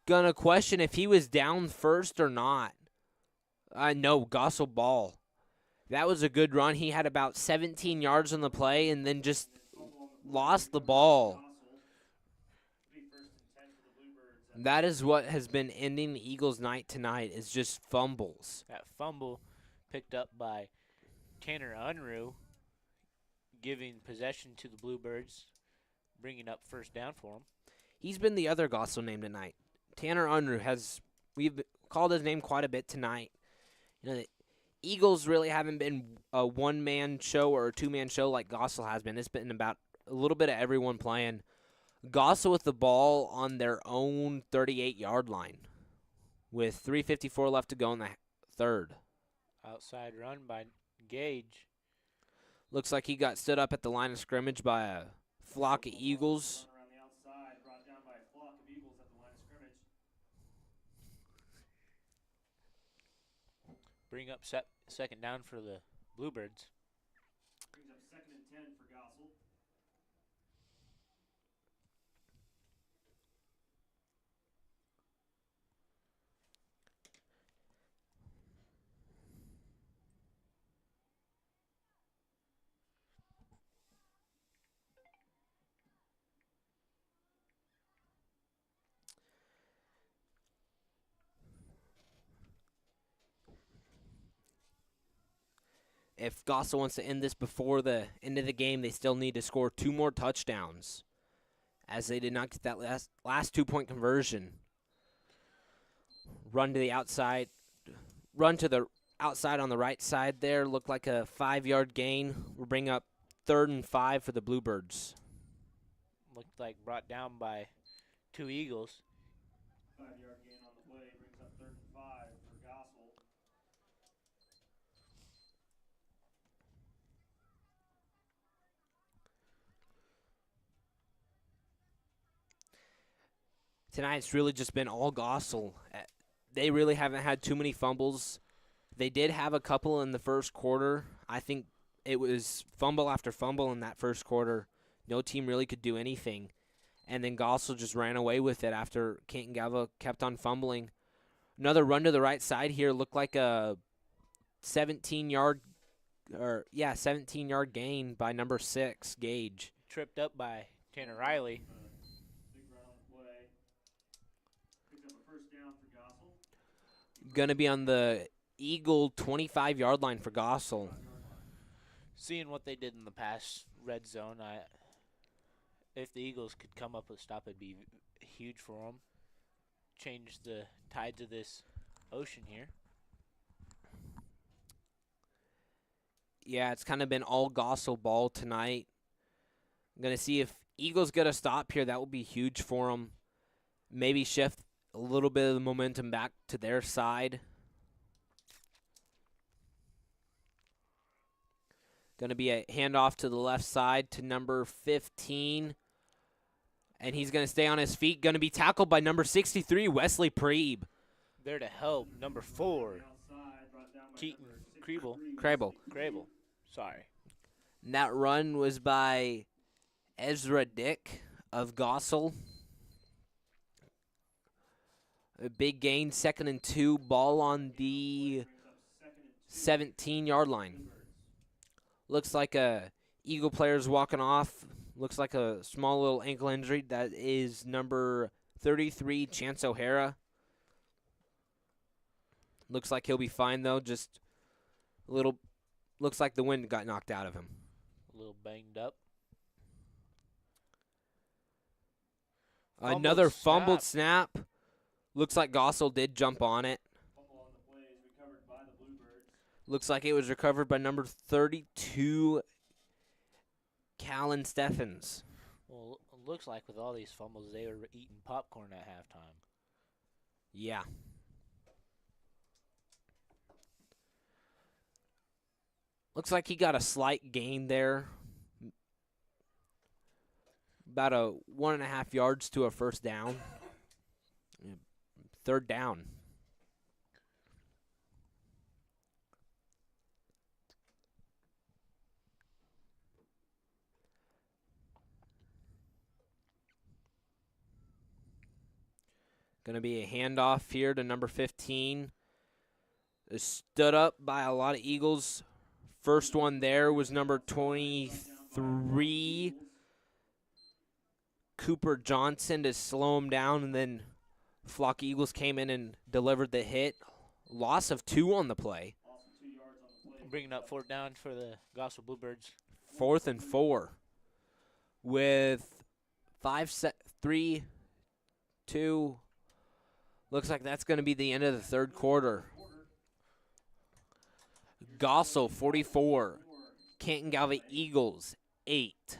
[SPEAKER 1] Going to question if he was down first or not. No, Goessel ball. That was a good run. He had about 17 yards on the play and then just lost the ball. That is what has been ending the Eagles' night tonight, is just fumbles.
[SPEAKER 9] That fumble picked up by Tanner Unruh, giving possession to the Bluebirds, bringing up first down for him.
[SPEAKER 1] He's been the other Goessel name tonight. Tanner Unruh we've called his name quite a bit tonight. You know, the Eagles really haven't been a one-man show or a two-man show like Goessel has been. It's been about a little bit of everyone playing. Goessel with the ball on their own 38-yard line with 3:54 left to go in the third.
[SPEAKER 9] Outside run by Gage.
[SPEAKER 1] Looks like he got stood up at the line of scrimmage by a flock of Eagles.
[SPEAKER 2] Around the outside, brought down by a flock of Eagles at the line of scrimmage.
[SPEAKER 9] Bring up second down for the Bluebirds.
[SPEAKER 2] Brings up 2nd and 10 for Goessel.
[SPEAKER 1] If Goessel wants to end this before the end of the game, they still need to score 2 more touchdowns, as they did not get that last 2-point conversion. Run to the outside on the right side there. Looked like a 5-yard gain. We'll bring up 3rd and 5 for the Bluebirds.
[SPEAKER 9] Looked like brought down by 2 Eagles.
[SPEAKER 2] 5-yard gain on the play brings up 3rd and 5 for Goessel.
[SPEAKER 1] Tonight it's really just been all Goessel. They really haven't had too many fumbles. They did have a couple in the first quarter. I think it was fumble after fumble in that first quarter. No team really could do anything. And then Goessel just ran away with it after Canton-Galva kept on fumbling. Another run to the right side here looked like a 17-yard gain by number 6, Gage.
[SPEAKER 9] Tripped up by Tanner Riley.
[SPEAKER 2] Big run on the play. Picks up a first down for Goessel.
[SPEAKER 1] Going to be on the Eagle 25-yard line for Goessel.
[SPEAKER 9] Seeing what they did in the past red zone, if the Eagles could come up with a stop, it'd be huge for them. Change the tides of this Ocean here.
[SPEAKER 1] Yeah, it's kind of been all Goessel ball tonight. I'm going to see if Eagles get a stop here. That will be huge for them. Maybe shift a little bit of the momentum back to their side. Going to be a handoff to the left side to number 15. And he's going to stay on his feet. Going to be tackled by number 63, Wesley Preeb.
[SPEAKER 9] There to help. Number 4, Keaton
[SPEAKER 1] Crable.
[SPEAKER 9] Grable. Sorry.
[SPEAKER 1] And that run was by Ezra Dick of Goessel. A big gain, 2nd and 2, ball on the 17-yard line. Looks like a Eagle player's walking off. Looks like a small little ankle injury. That is number 33, Chance O'Hara. Looks like he'll be fine, though. Just a little, looks like the wind got knocked out of him.
[SPEAKER 9] A little banged up.
[SPEAKER 1] Another fumbled snap. Looks like Goessel did jump on it. Looks like it was recovered by number 32, Callan Steffens.
[SPEAKER 9] Well, it looks like with all these fumbles, they were eating popcorn at halftime.
[SPEAKER 1] Yeah. Looks like he got a slight gain there. About a 1.5 yards to a first down. 3rd down. Going to be a handoff here to number 15. Stood up by a lot of Eagles. First one there was number 23, Cooper Johnson, to slow him down, and then Flock Eagles came in and delivered the hit. Loss of 2 on the play.
[SPEAKER 9] Bringing up 4th down for the Goessel Bluebirds.
[SPEAKER 1] 4th and 4 with 3, 2. Looks like that's going to be the end of the 3rd quarter. Goessel 44, Canton-Galva Eagles 8.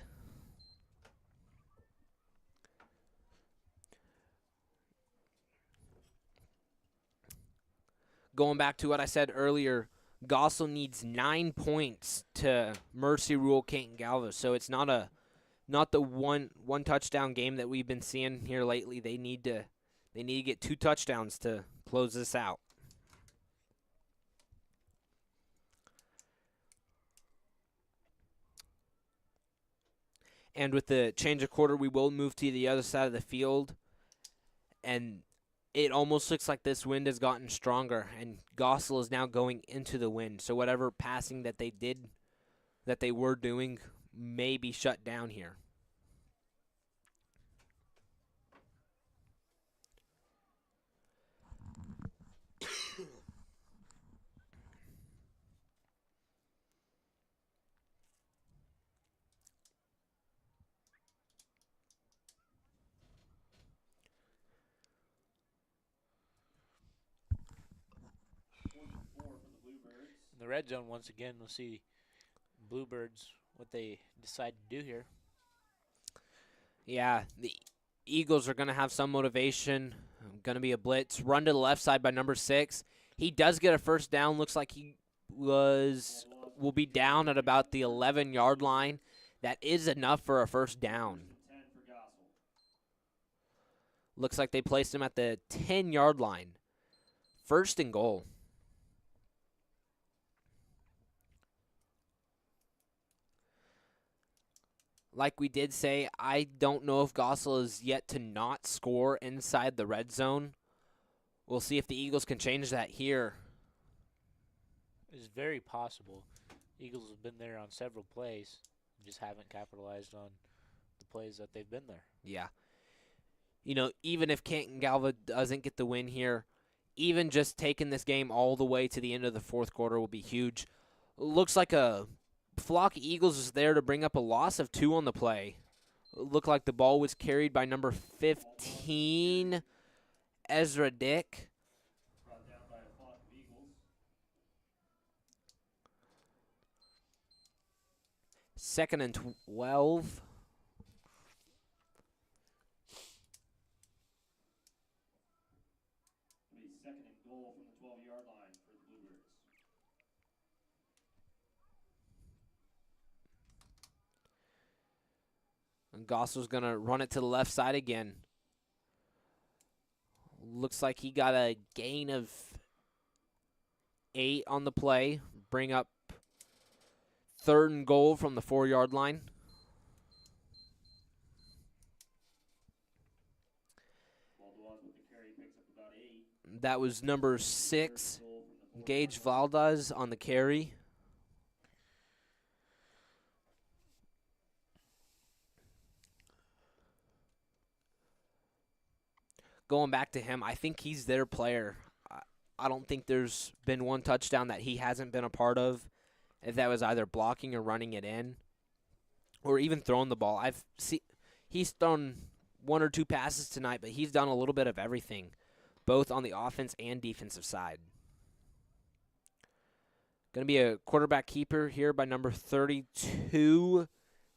[SPEAKER 1] Going back to what I said earlier, Goessel needs 9 points to mercy rule Canton-Galva, so it's not the one touchdown game that we've been seeing here lately. They need to get 2 touchdowns to close this out. And with the change of quarter, we will move to the other side of the field. And it almost looks like this wind has gotten stronger, and Goessel is now going into the wind. So whatever passing that they were doing may be shut down here.
[SPEAKER 9] In the red zone, once again, we'll see Bluebirds, what they decide to do here.
[SPEAKER 1] Yeah, the Eagles are going to have some motivation. Going to be a blitz. Run to the left side by number 6. He does get a first down. Looks like he will be down at about the 11-yard line. That is enough for a first down. Looks like they placed him at the 10-yard line. 1st and goal. Like we did say, I don't know if Goessel is yet to not score inside the red zone. We'll see if the Eagles can change that here.
[SPEAKER 9] It's very possible. Eagles have been there on several plays, just haven't capitalized on the plays that they've been there.
[SPEAKER 1] Yeah. You know, even if Canton-Galva doesn't get the win here, even just taking this game all the way to the end of the 4th quarter will be huge. Looks like a flock of Eagles is there to bring up a loss of 2 on the play. Looked like the ball was carried by number 15, Ezra Dick. 2nd and 12.
[SPEAKER 2] It'll be 2nd and goal from the 12-yard line for the Bluebirds.
[SPEAKER 1] And Goessel's going to run it to the left side again. Looks like he got a gain of 8 on the play. Bring up 3rd and goal from the 4-yard line.
[SPEAKER 2] Valdez with the carry picks up about 8.
[SPEAKER 1] That was number 6, Gage Valdez on the carry. Going back to him, I think he's their player. I don't think there's been one touchdown that he hasn't been a part of, if that was either blocking or running it in, or even throwing the ball. He's thrown 1 or 2 passes tonight, but he's done a little bit of everything, both on the offense and defensive side. Going to be a quarterback keeper here by number 32,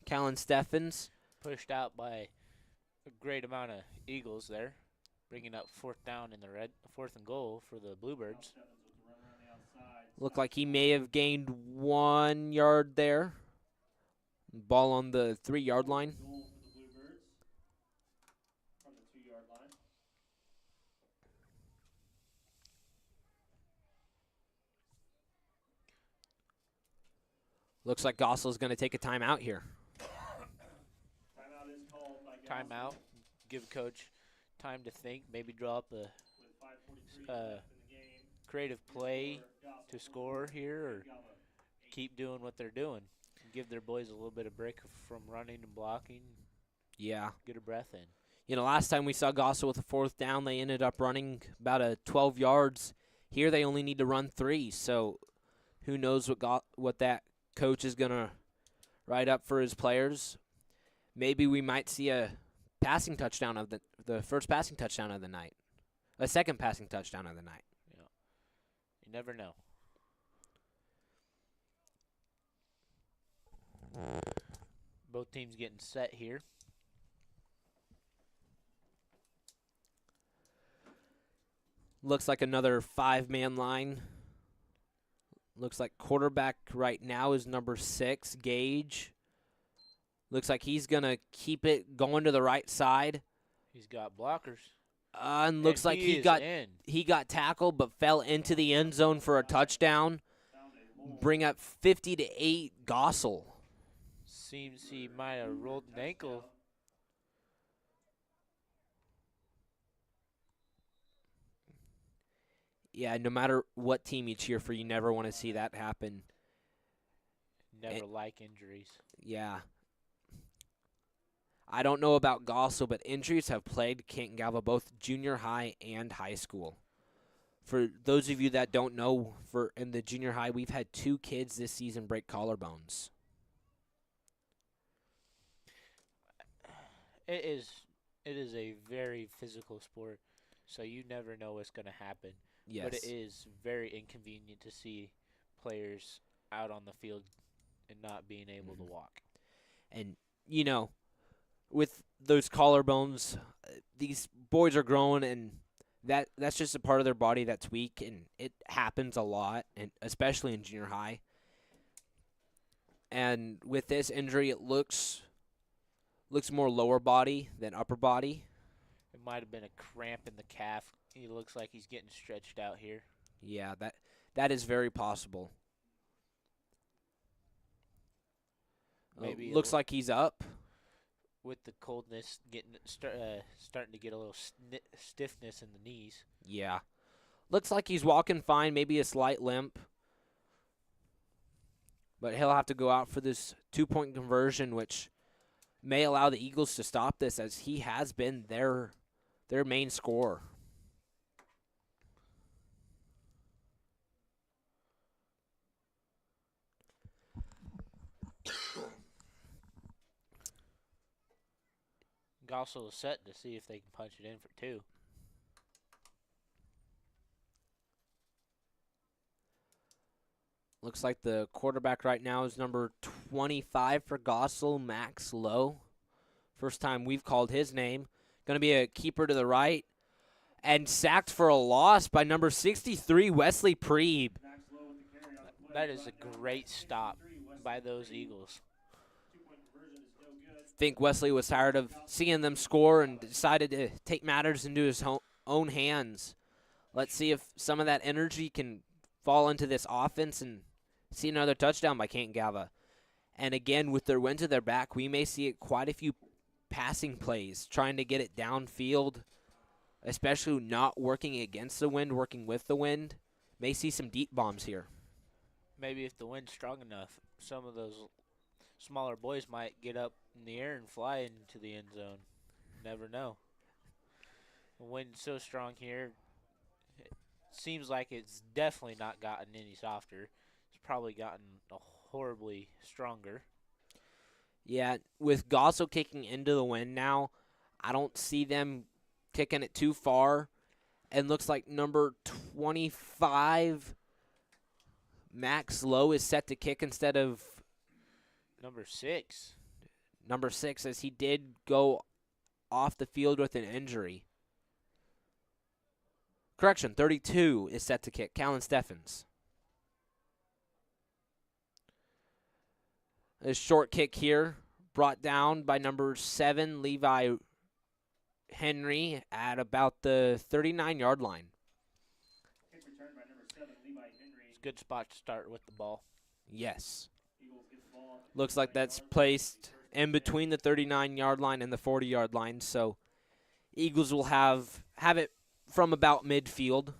[SPEAKER 1] Callan Steffens.
[SPEAKER 9] Pushed out by a great amount of Eagles there, bringing up 4th down in the 4th and goal for the Bluebirds.
[SPEAKER 1] Looked like he may have gained 1 yard there. Ball on the 3-yard line.
[SPEAKER 2] Goal for the Bluebirds from the 2-yard line.
[SPEAKER 1] Looks like Goessel's going to take a timeout here.
[SPEAKER 2] Timeout is called by Goessel.
[SPEAKER 9] Timeout. Give coach time to think. Maybe draw up a
[SPEAKER 2] With 5:43 left in the game.
[SPEAKER 9] creative play
[SPEAKER 2] Goessel
[SPEAKER 9] to score here, or
[SPEAKER 2] Canton-Galva.
[SPEAKER 9] keep doing what they're doing. Give their boys a little bit of break from running and blocking.
[SPEAKER 1] Yeah.
[SPEAKER 9] Get a breath in.
[SPEAKER 1] You know, last time we saw Goessel with a 4th down, they ended up running about a 12 yards. Here they only need to run 3, so who knows what that coach is going to write up for his players. Maybe we might see a passing touchdown of the first passing touchdown of the night. A second passing touchdown of the night.
[SPEAKER 9] Yeah. You never know. Both teams getting set here.
[SPEAKER 1] Looks like another 5-man line. Looks like quarterback right now is number 6, Gage. Looks like he's going to keep it going to the right side.
[SPEAKER 9] He's got blockers.
[SPEAKER 1] And looks like
[SPEAKER 9] he
[SPEAKER 1] got tackled but fell into the end zone for a touchdown. Bring up 50-8 Goessel.
[SPEAKER 9] Seems he might have rolled an ankle.
[SPEAKER 1] Yeah, no matter what team you cheer for, you never want to see that happen.
[SPEAKER 9] Never like injuries.
[SPEAKER 1] Yeah. I don't know about Goessel, but injuries have plagued Canton-Galva, both junior high and high school. For those of you that don't know, in the junior high, we've had 2 kids this season break collarbones.
[SPEAKER 9] It is a very physical sport, so you never know what's going to happen.
[SPEAKER 1] Yes.
[SPEAKER 9] But it is very inconvenient to see players out on the field and not being able to walk.
[SPEAKER 1] And, you know, with those collarbones, these boys are growing, and that's just a part of their body that's weak, and it happens a lot, and especially in junior high. And with this injury, it looks more lower body than upper body.
[SPEAKER 9] It might have been a cramp in the calf. He looks like he's getting stretched out here.
[SPEAKER 1] Yeah, that is very possible.
[SPEAKER 9] Maybe
[SPEAKER 1] looks like he's up.
[SPEAKER 9] With the coldness, starting to get a little stiffness in the knees.
[SPEAKER 1] Yeah. Looks like he's walking fine, maybe a slight limp. But he'll have to go out for this 2-point conversion, which may allow the Eagles to stop this, as he has been their main scorer.
[SPEAKER 9] Goessel is set to see if they can punch it in for 2.
[SPEAKER 1] Looks like the quarterback right now is number 25 for Goessel, Max Lowe. First time we've called his name. Going to be a keeper to the right. And sacked for a loss by number 63, Wesley Preeb.
[SPEAKER 9] That is a great stop by those Eagles.
[SPEAKER 1] Think Wesley was tired of seeing them score and decided to take matters into his own hands. Let's see if some of that energy can fall into this offense and see another touchdown by Canton-Galva. And again, with their wind to their back, we may see quite a few passing plays, trying to get it downfield, especially not working against the wind, working with the wind. May see some deep bombs here.
[SPEAKER 9] Maybe if the wind's strong enough, some of those smaller boys might get up in the air and fly into the end zone. Never know. The wind's so strong here, it seems like it's definitely not gotten any softer. It's probably gotten horribly stronger.
[SPEAKER 1] Yeah, with Goessel kicking into the wind now, I don't see them kicking it too far. And looks like number 25, Max Lowe, is set to kick instead of
[SPEAKER 9] Number 6.
[SPEAKER 1] Number 6, as he did go off the field with an injury. Correction, 32 is set to kick, Callan Steffens. A short kick here, brought down by number 7, Levi Henry, at about the 39-yard line.
[SPEAKER 2] Kick return by number 7, Levi Henry.
[SPEAKER 9] It's a good spot to start with the ball.
[SPEAKER 1] Yes.
[SPEAKER 2] Eagles get the ball.
[SPEAKER 1] Looks like that's placed in between the 39-yard line and the 40-yard line, so Eagles will have it from about midfield.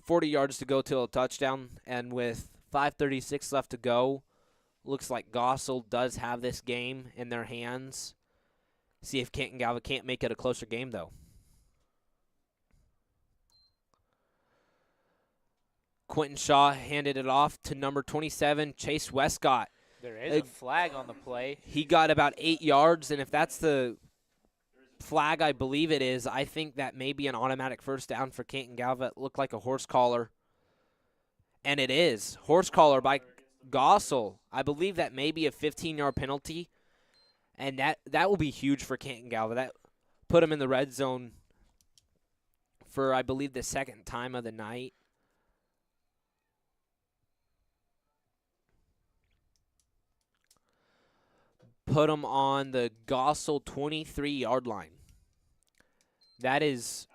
[SPEAKER 1] 40 yards to go till a touchdown, and with 5:36 left to go, looks like Goessel does have this game in their hands. See if Canton-Galva can't make it a closer game, though. Quentin Shaw handed it off to number 27, Chase Westcott.
[SPEAKER 9] There is a flag on the play.
[SPEAKER 1] He got about 8 yards, and if that's the flag I believe it is, I think that may be an automatic first down for Canton-Galva. It looked like a horse collar, and it is. Horse collar by Goessel. I believe that may be a 15-yard penalty, and that will be huge for Canton-Galva. That put him in the red zone for, I believe, the second time of the night. Put him on the Goessel 23-yard line. That is,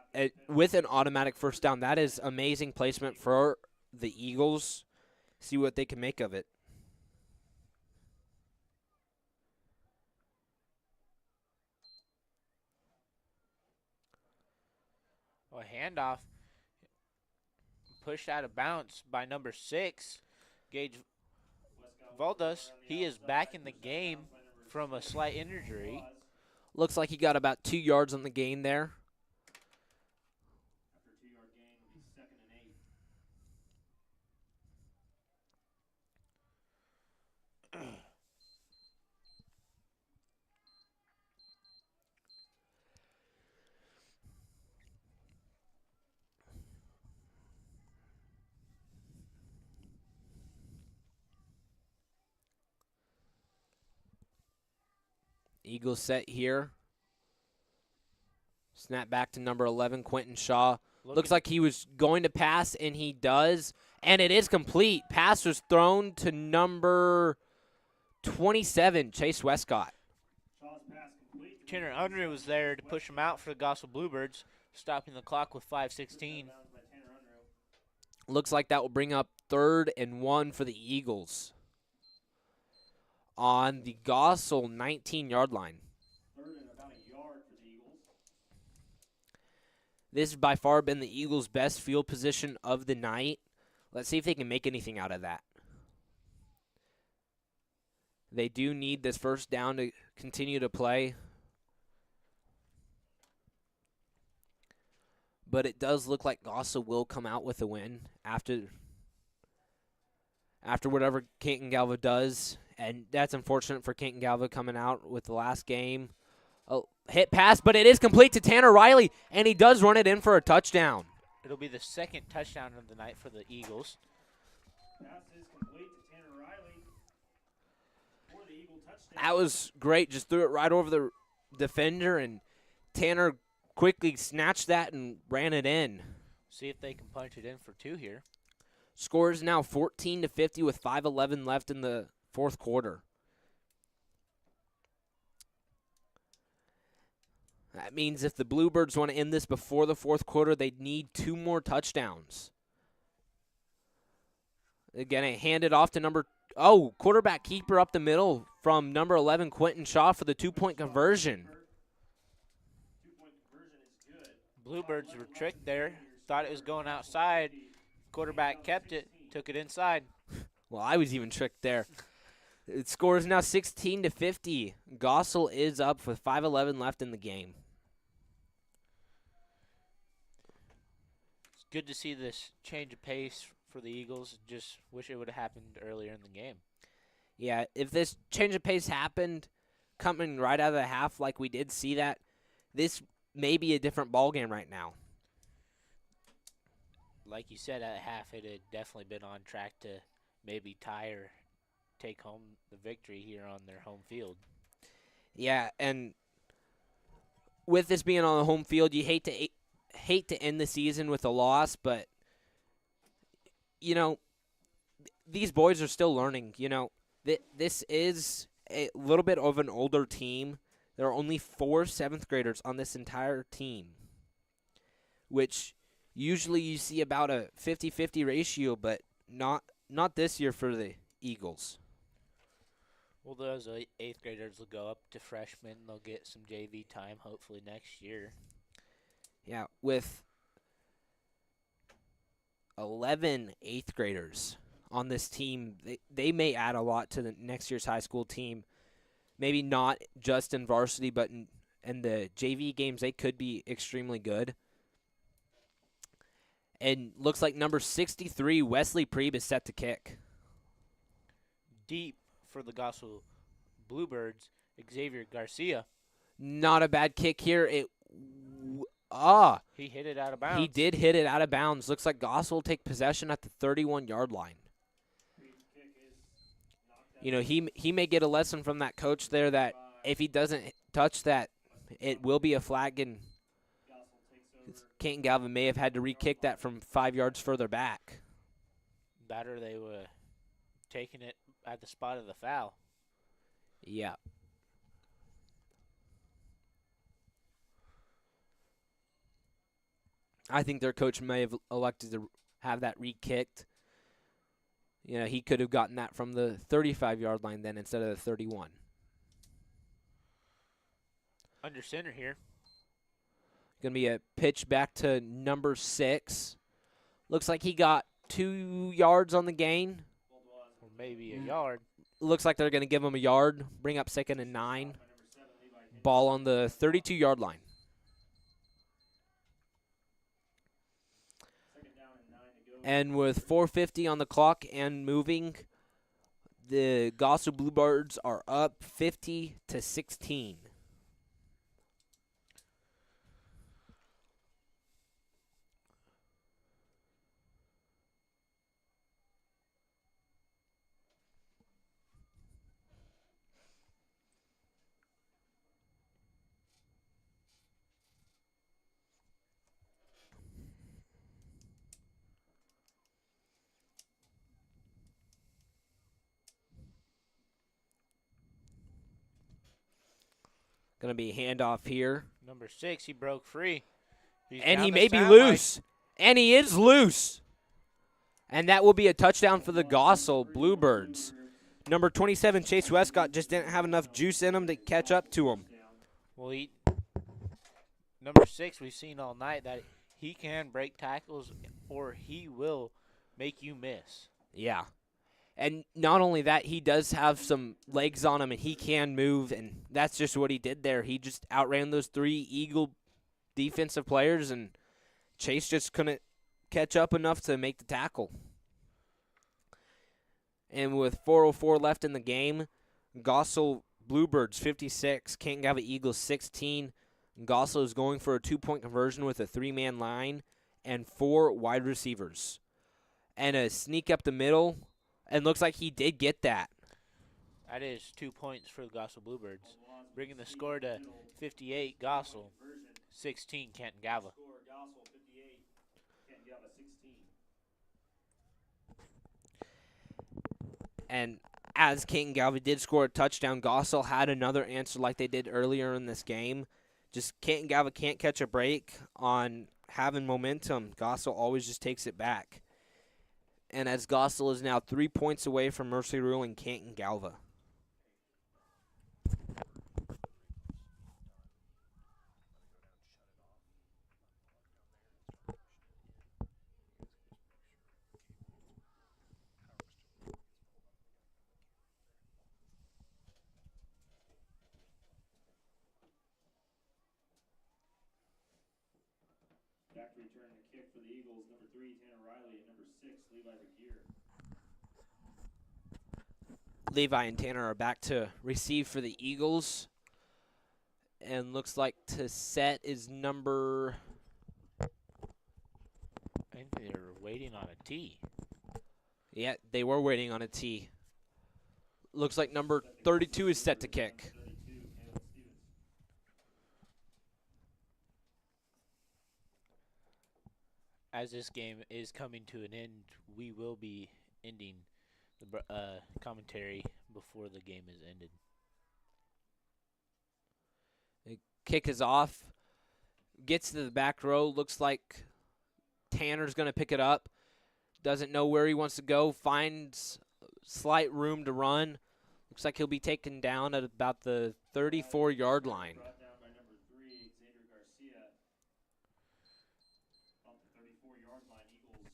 [SPEAKER 1] with an automatic first down, that is amazing placement for the Eagles. See what they can make of it.
[SPEAKER 9] A handoff pushed out of bounds by number 6, Gage Valdes. He is back in the game from a slight injury.
[SPEAKER 1] Looks like he got about 2 yards on the gain there.
[SPEAKER 2] After a 2-yard gain, it'll be 2nd and 8.
[SPEAKER 1] Eagles set here. Snap back to number 11, Quentin Shaw. Looks like he was going to pass, and he does. And it is complete. Pass was thrown to number 27, Chase Westcott.
[SPEAKER 9] Tanner Unruh was there to push him out for the Goessel Bluebirds, stopping the clock with 5:16.
[SPEAKER 1] Looks like that will bring up 3rd and 1 for the Eagles on the Goessel 19-yard line.
[SPEAKER 2] 3rd and about a yard for the Eagles.
[SPEAKER 1] This has by far been the Eagles' best field position of the night. Let's see if they can make anything out of that. They do need this first down to continue to play. But it does look like Goessel will come out with a win after whatever Canton-Galva does. And that's unfortunate for Canton-Galva coming out with the last game. A hit pass, but it is complete to Tanner Riley, and he does run it in for a touchdown.
[SPEAKER 9] It'll be the 2nd touchdown of the night for the Eagles.
[SPEAKER 2] Pass is complete to Tanner Riley for the Eagle touchdown.
[SPEAKER 1] That was great. Just threw it right over the defender, and Tanner quickly snatched that and ran it in.
[SPEAKER 9] See if they can punch it in for 2 here.
[SPEAKER 1] Score is now 14-50 with 5:11 left in the fourth quarter. That means if the Bluebirds want to end this before the fourth quarter, they need 2 more touchdowns. Again, it handed off to quarterback keeper up the middle from number 11, Quentin Shaw, for the 2-point conversion.
[SPEAKER 2] 2-point conversion is good.
[SPEAKER 9] Bluebirds were tricked there. Thought it was going outside. Quarterback kept it, took it inside.
[SPEAKER 1] Well, I was even tricked there. The score is now 16-50. Goessel is up with 5:11 left in the game.
[SPEAKER 9] It's good to see this change of pace for the Eagles. Just wish it would have happened earlier in the game.
[SPEAKER 1] Yeah, if this change of pace happened coming right out of the half like we did see that, this may be a different ball game right now.
[SPEAKER 9] Like you said, at half, it had definitely been on track to maybe tie or take home the victory here on their home field.
[SPEAKER 1] Yeah, and with this being on the home field, you hate to end the season with a loss, but you know, these boys are still learning. You know, this is a little bit of an older team. There are only 4 7th graders on this entire team, which usually you see about a 50-50 ratio, but not this year for the Eagles.
[SPEAKER 9] Well, those 8th graders will go up to freshmen. They'll get some JV time hopefully next year.
[SPEAKER 1] Yeah, with 11 8th graders on this team, they may add a lot to the next year's high school team. Maybe not just in varsity, but in the JV games, they could be extremely good. And looks like number 63, Wesley Preeb, is set to kick.
[SPEAKER 9] Deep for the Goessel Bluebirds, Xavier Garcia.
[SPEAKER 1] Not a bad kick here.
[SPEAKER 9] He hit it out of bounds.
[SPEAKER 1] He did hit it out of bounds. Looks like Goessel will take possession at the 31-yard line. You know, he may get a lesson from that coach there that if he doesn't touch that, it will be a flag, and Canton-Galva may have had to re-kick that from 5 yards further back.
[SPEAKER 9] That or they were taking it at the spot of the foul.
[SPEAKER 1] Yeah. I think their coach may have elected to have that re-kicked. You know, he could have gotten that from the 35-yard line then instead of the 31.
[SPEAKER 9] Under center here.
[SPEAKER 1] Going to be a pitch back to number 6. Looks like he got 2 yards on the gain.
[SPEAKER 9] Or maybe a yard.
[SPEAKER 1] Looks like they're going to give him a yard, bring up 2nd and 9. Ball on the 32-yard line. And with 4:50 on the clock and moving, the Goessel Bluebirds are up 50-16. Going to be a handoff here.
[SPEAKER 9] Number 6, he broke free.
[SPEAKER 1] And he may be loose. And he is loose. And that will be a touchdown for the Goessel Bluebirds. Number 27, Chase Westcott, just didn't have enough juice in him to catch up to him.
[SPEAKER 9] Well, number 6, we've seen all night that he can break tackles or he will make you miss.
[SPEAKER 1] Yeah. And not only that, he does have some legs on him, and he can move, and that's just what he did there. He just outran those 3 Eagle defensive players, and Chase just couldn't catch up enough to make the tackle. And with 4:04 left in the game, Goessel Bluebirds 56, Canton-Galva Eagles 16. Goessel is going for a 2-point conversion with a 3-man line and 4 wide receivers. And a sneak up the middle And looks like he did get that.
[SPEAKER 9] That is 2 points for the Goessel Bluebirds, bringing the score to 58 Goessel, 16 Canton-Galva.
[SPEAKER 2] Score Goessel 58, Canton-Galva 16.
[SPEAKER 1] And as Canton-Galva did score a touchdown, Goessel had another answer like they did earlier in this game. Just Canton-Galva can't catch a break on having momentum. Goessel always just takes it back. And as Goessel is now 3 points away from Mercy ruling Canton-Galva.
[SPEAKER 2] Back to return the kick for the Eagles, number 3, Tanner Riley, and number 6, Levi Regier.
[SPEAKER 1] Levi and Tanner are back to receive for the Eagles. And looks like to set is number...
[SPEAKER 9] I think they're waiting on a tee.
[SPEAKER 1] Yeah, they were waiting on a tee. Looks like number 32 is set to kick.
[SPEAKER 2] 32, Caleb Stevens.
[SPEAKER 9] As this game is coming to an end, we will be ending the commentary before the game is ended.
[SPEAKER 1] The kick is off. Gets to the back row. Looks like Tanner's going to pick it up. Doesn't know where he wants to go. Finds slight room to run. Looks like he'll be taken down at about the 34-yard line.
[SPEAKER 2] Brought down by number 3, Xavier Garcia. Off the 34-yard line, Eagles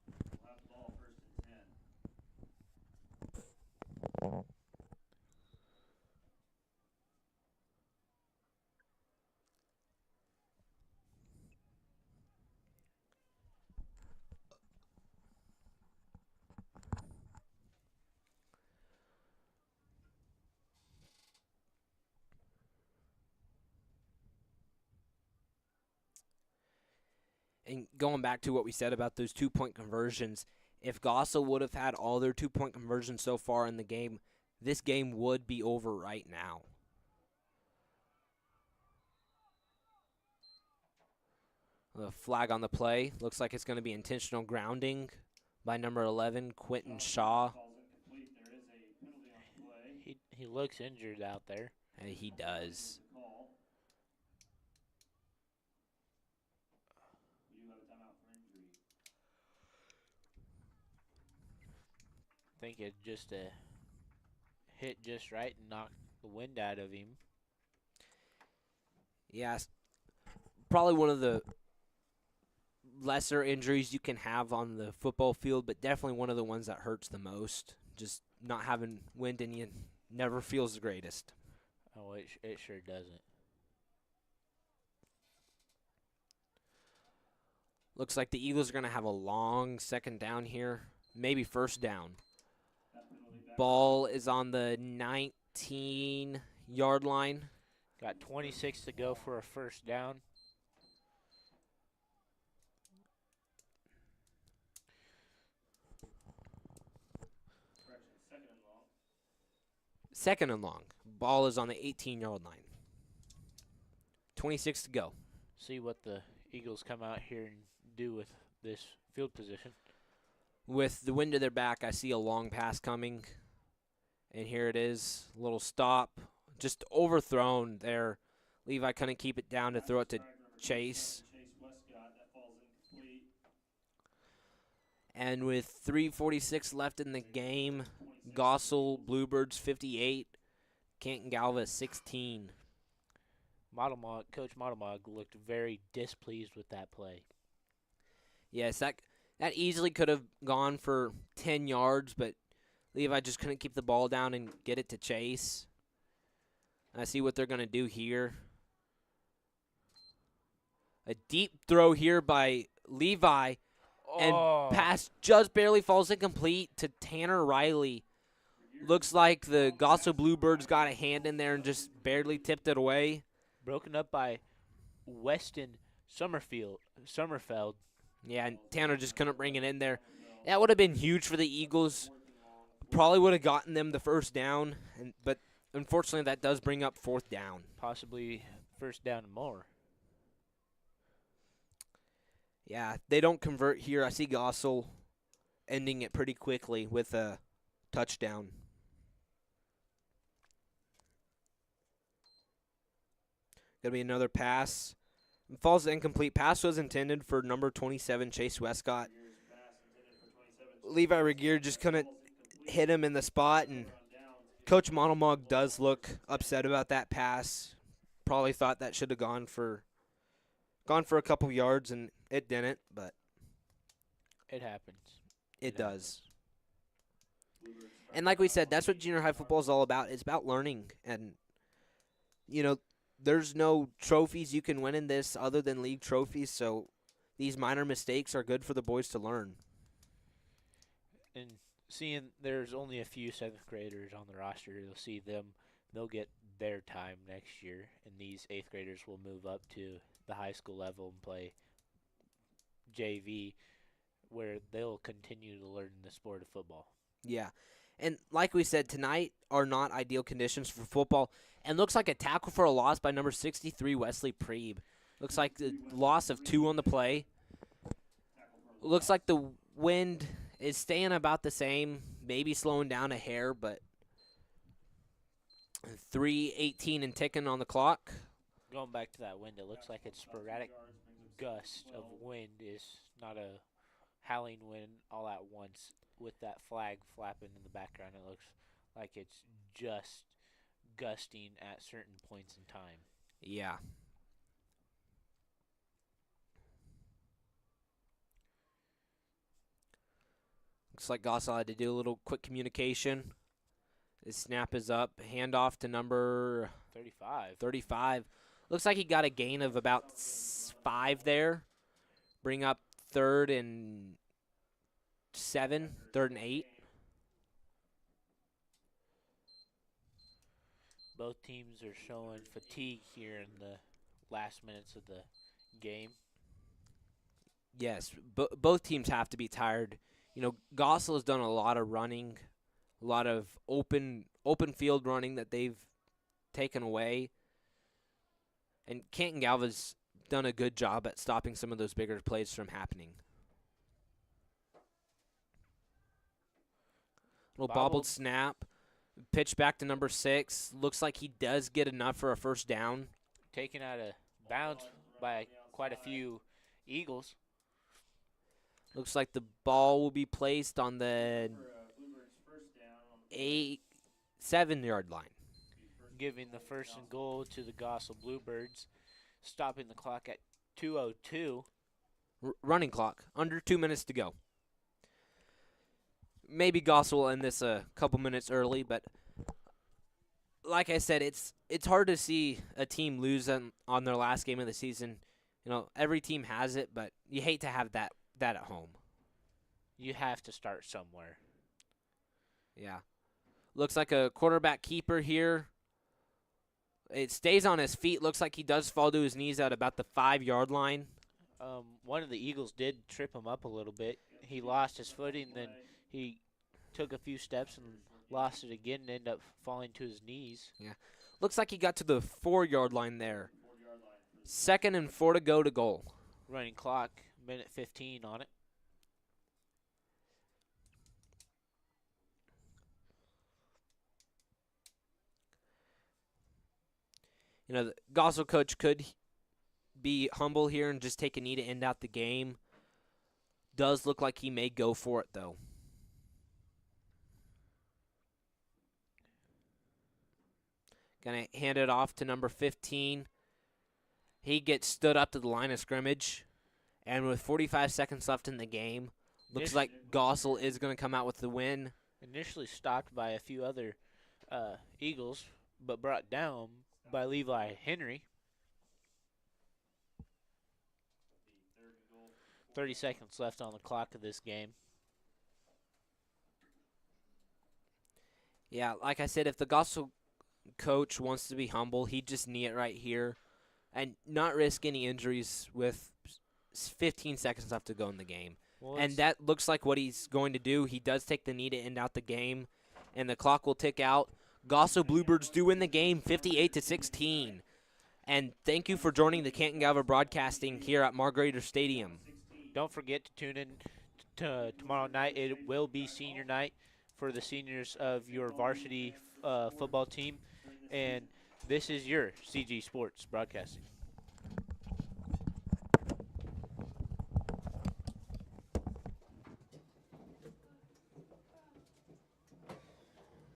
[SPEAKER 2] will have the ball first and 10.
[SPEAKER 1] And going back to what we said about those 2-point conversions, if Goessel would have had all their 2-point conversions so far in the game, this game would be over right now. The flag on the play. Looks like it's going to be intentional grounding by number 11, Quentin Shaw.
[SPEAKER 2] Ball's incomplete. There is a penalty on the play.
[SPEAKER 9] He looks injured out there.
[SPEAKER 1] And he does.
[SPEAKER 2] The call. We do have a timeout for injury.
[SPEAKER 9] I think it just hit just right and knocked the wind out of him.
[SPEAKER 1] Yeah, probably one of the lesser injuries you can have on the football field, but definitely one of the ones that hurts the most. Just not having wind in you never feels the greatest.
[SPEAKER 9] Oh, it sure doesn't.
[SPEAKER 1] Looks like the Eagles are going to have a long second down here, maybe first down. Ball is on the 19-yard line.
[SPEAKER 9] Got 26 to go for a first down.
[SPEAKER 1] Second and long. Ball is on the 18-yard line. 26 to go.
[SPEAKER 9] See what the Eagles come out here and do with this field position.
[SPEAKER 1] With the wind to their back, I see a long pass coming. And here it is. A little stop. Just overthrown there. Levi couldn't keep it down to throw it to Chase. And with 3:46 left in the game, Goessel Bluebirds 58, Canton-Galva 16.
[SPEAKER 9] Coach Modemog looked very displeased with that play.
[SPEAKER 1] Yes, that easily could have gone for 10 yards, but Levi just couldn't keep the ball down and get it to Chase. And I see what they're going to do here. A deep throw here by Levi. And pass just barely falls incomplete to Tanner Riley. Looks like the Goessel Bluebirds got a hand in there and just barely tipped it away.
[SPEAKER 9] Broken up by Weston Sommerfeld.
[SPEAKER 1] Yeah, and Tanner just couldn't bring it in there. That would have been huge for the Eagles. probably would have gotten them the first down, but unfortunately that does bring up fourth down.
[SPEAKER 9] Possibly first down and more.
[SPEAKER 1] Yeah, if they don't convert here, I see Goessel ending it pretty quickly with a touchdown. Gonna be another pass. Falls incomplete. Pass was intended for number 27, Chase Westcott. Levi Regier just couldn't hit him in the spot, and Coach Monomog does look upset about that pass. Probably thought that should have gone for a couple yards, and it didn't, but
[SPEAKER 9] It happens.
[SPEAKER 1] it does. And like we said, that's what junior high football is all about. It's about learning. And, there's no trophies you can win in this other than league trophies, so these minor mistakes are good for the boys to learn.
[SPEAKER 9] And seeing there's only a few 7th graders on the roster, you'll see them. They'll get their time next year, and these 8th graders will move up to the high school level and play JV, where they'll continue to learn the sport of football.
[SPEAKER 1] Yeah. And like we said, tonight are not ideal conditions for football. And looks like a tackle for a loss by number 63, Wesley Preeb. Looks like the loss of 2 on the play. Looks like the wind is staying about the same, maybe slowing down a hair, but 3:18 and ticking on the clock.
[SPEAKER 9] Going back to that wind, it looks like it's sporadic gust of wind. Is not a howling wind all at once. With that flag flapping in the background, it looks like it's just gusting at certain points in time.
[SPEAKER 1] Yeah. Looks like Goessel had to do a little quick communication. His snap is up. Handoff to number 35. Looks like he got a gain of about 5 there. Bring up 3rd and 7, 3rd and 8.
[SPEAKER 9] Both teams are showing fatigue here in the last minutes of the game.
[SPEAKER 1] Yes, both teams have to be tired. Goessel has done a lot of running, a lot of open field running that they've taken away. And Canton-Galva's done a good job at stopping some of those bigger plays from happening. Little bobbled snap. Pitch back to number 6. Looks like he does get enough for a first down.
[SPEAKER 9] Taken out of bounds by quite a few Eagles.
[SPEAKER 1] Looks like the ball will be placed on the 7-yard line.
[SPEAKER 9] Giving the first and goal to the Goessel Bluebirds. Stopping the clock at 2:02.
[SPEAKER 1] Running clock. Under 2 minutes to go. Maybe Goessel will end this a couple minutes early, but like I said, it's hard to see a team lose on their last game of the season. Every team has it, but you hate to have that at home.
[SPEAKER 9] You have to start somewhere.
[SPEAKER 1] Yeah. Looks like a quarterback keeper here. It stays on his feet. Looks like he does fall to his knees at about the 5-yard line.
[SPEAKER 9] One of the Eagles did trip him up a little bit. He lost his footing, then he took a few steps and lost it again and ended up falling to his knees.
[SPEAKER 1] Yeah. Looks like he got to the 4-yard line there. 2nd and 4 to go to goal.
[SPEAKER 9] Running clock, minute 15 on it.
[SPEAKER 1] The Goessel coach could be humble here and just take a knee to end out the game. Does look like he may go for it, though. Going to hand it off to number 15. He gets stood up to the line of scrimmage. And with 45 seconds left in the game, looks like Goessel is going to come out with the win.
[SPEAKER 9] Initially stopped by a few other Eagles, but brought down by Levi Henry. 30 seconds left on the clock of this game.
[SPEAKER 1] Yeah, like I said, if the Goessel coach wants to be humble, he'd just knee it right here and not risk any injuries with 15 seconds left to go in the game.
[SPEAKER 9] Well,
[SPEAKER 1] And
[SPEAKER 9] it's-
[SPEAKER 1] that looks like what he's going to do. He does take the knee to end out the game, and the clock will tick out. Goessel Bluebirds do win the game 58-16. And thank you for joining the Canton-Galva broadcasting here at Margreater Stadium.
[SPEAKER 9] don't forget to tune in tomorrow night. It will be senior night for the seniors of your varsity football team. And this is your CG Sports Broadcasting.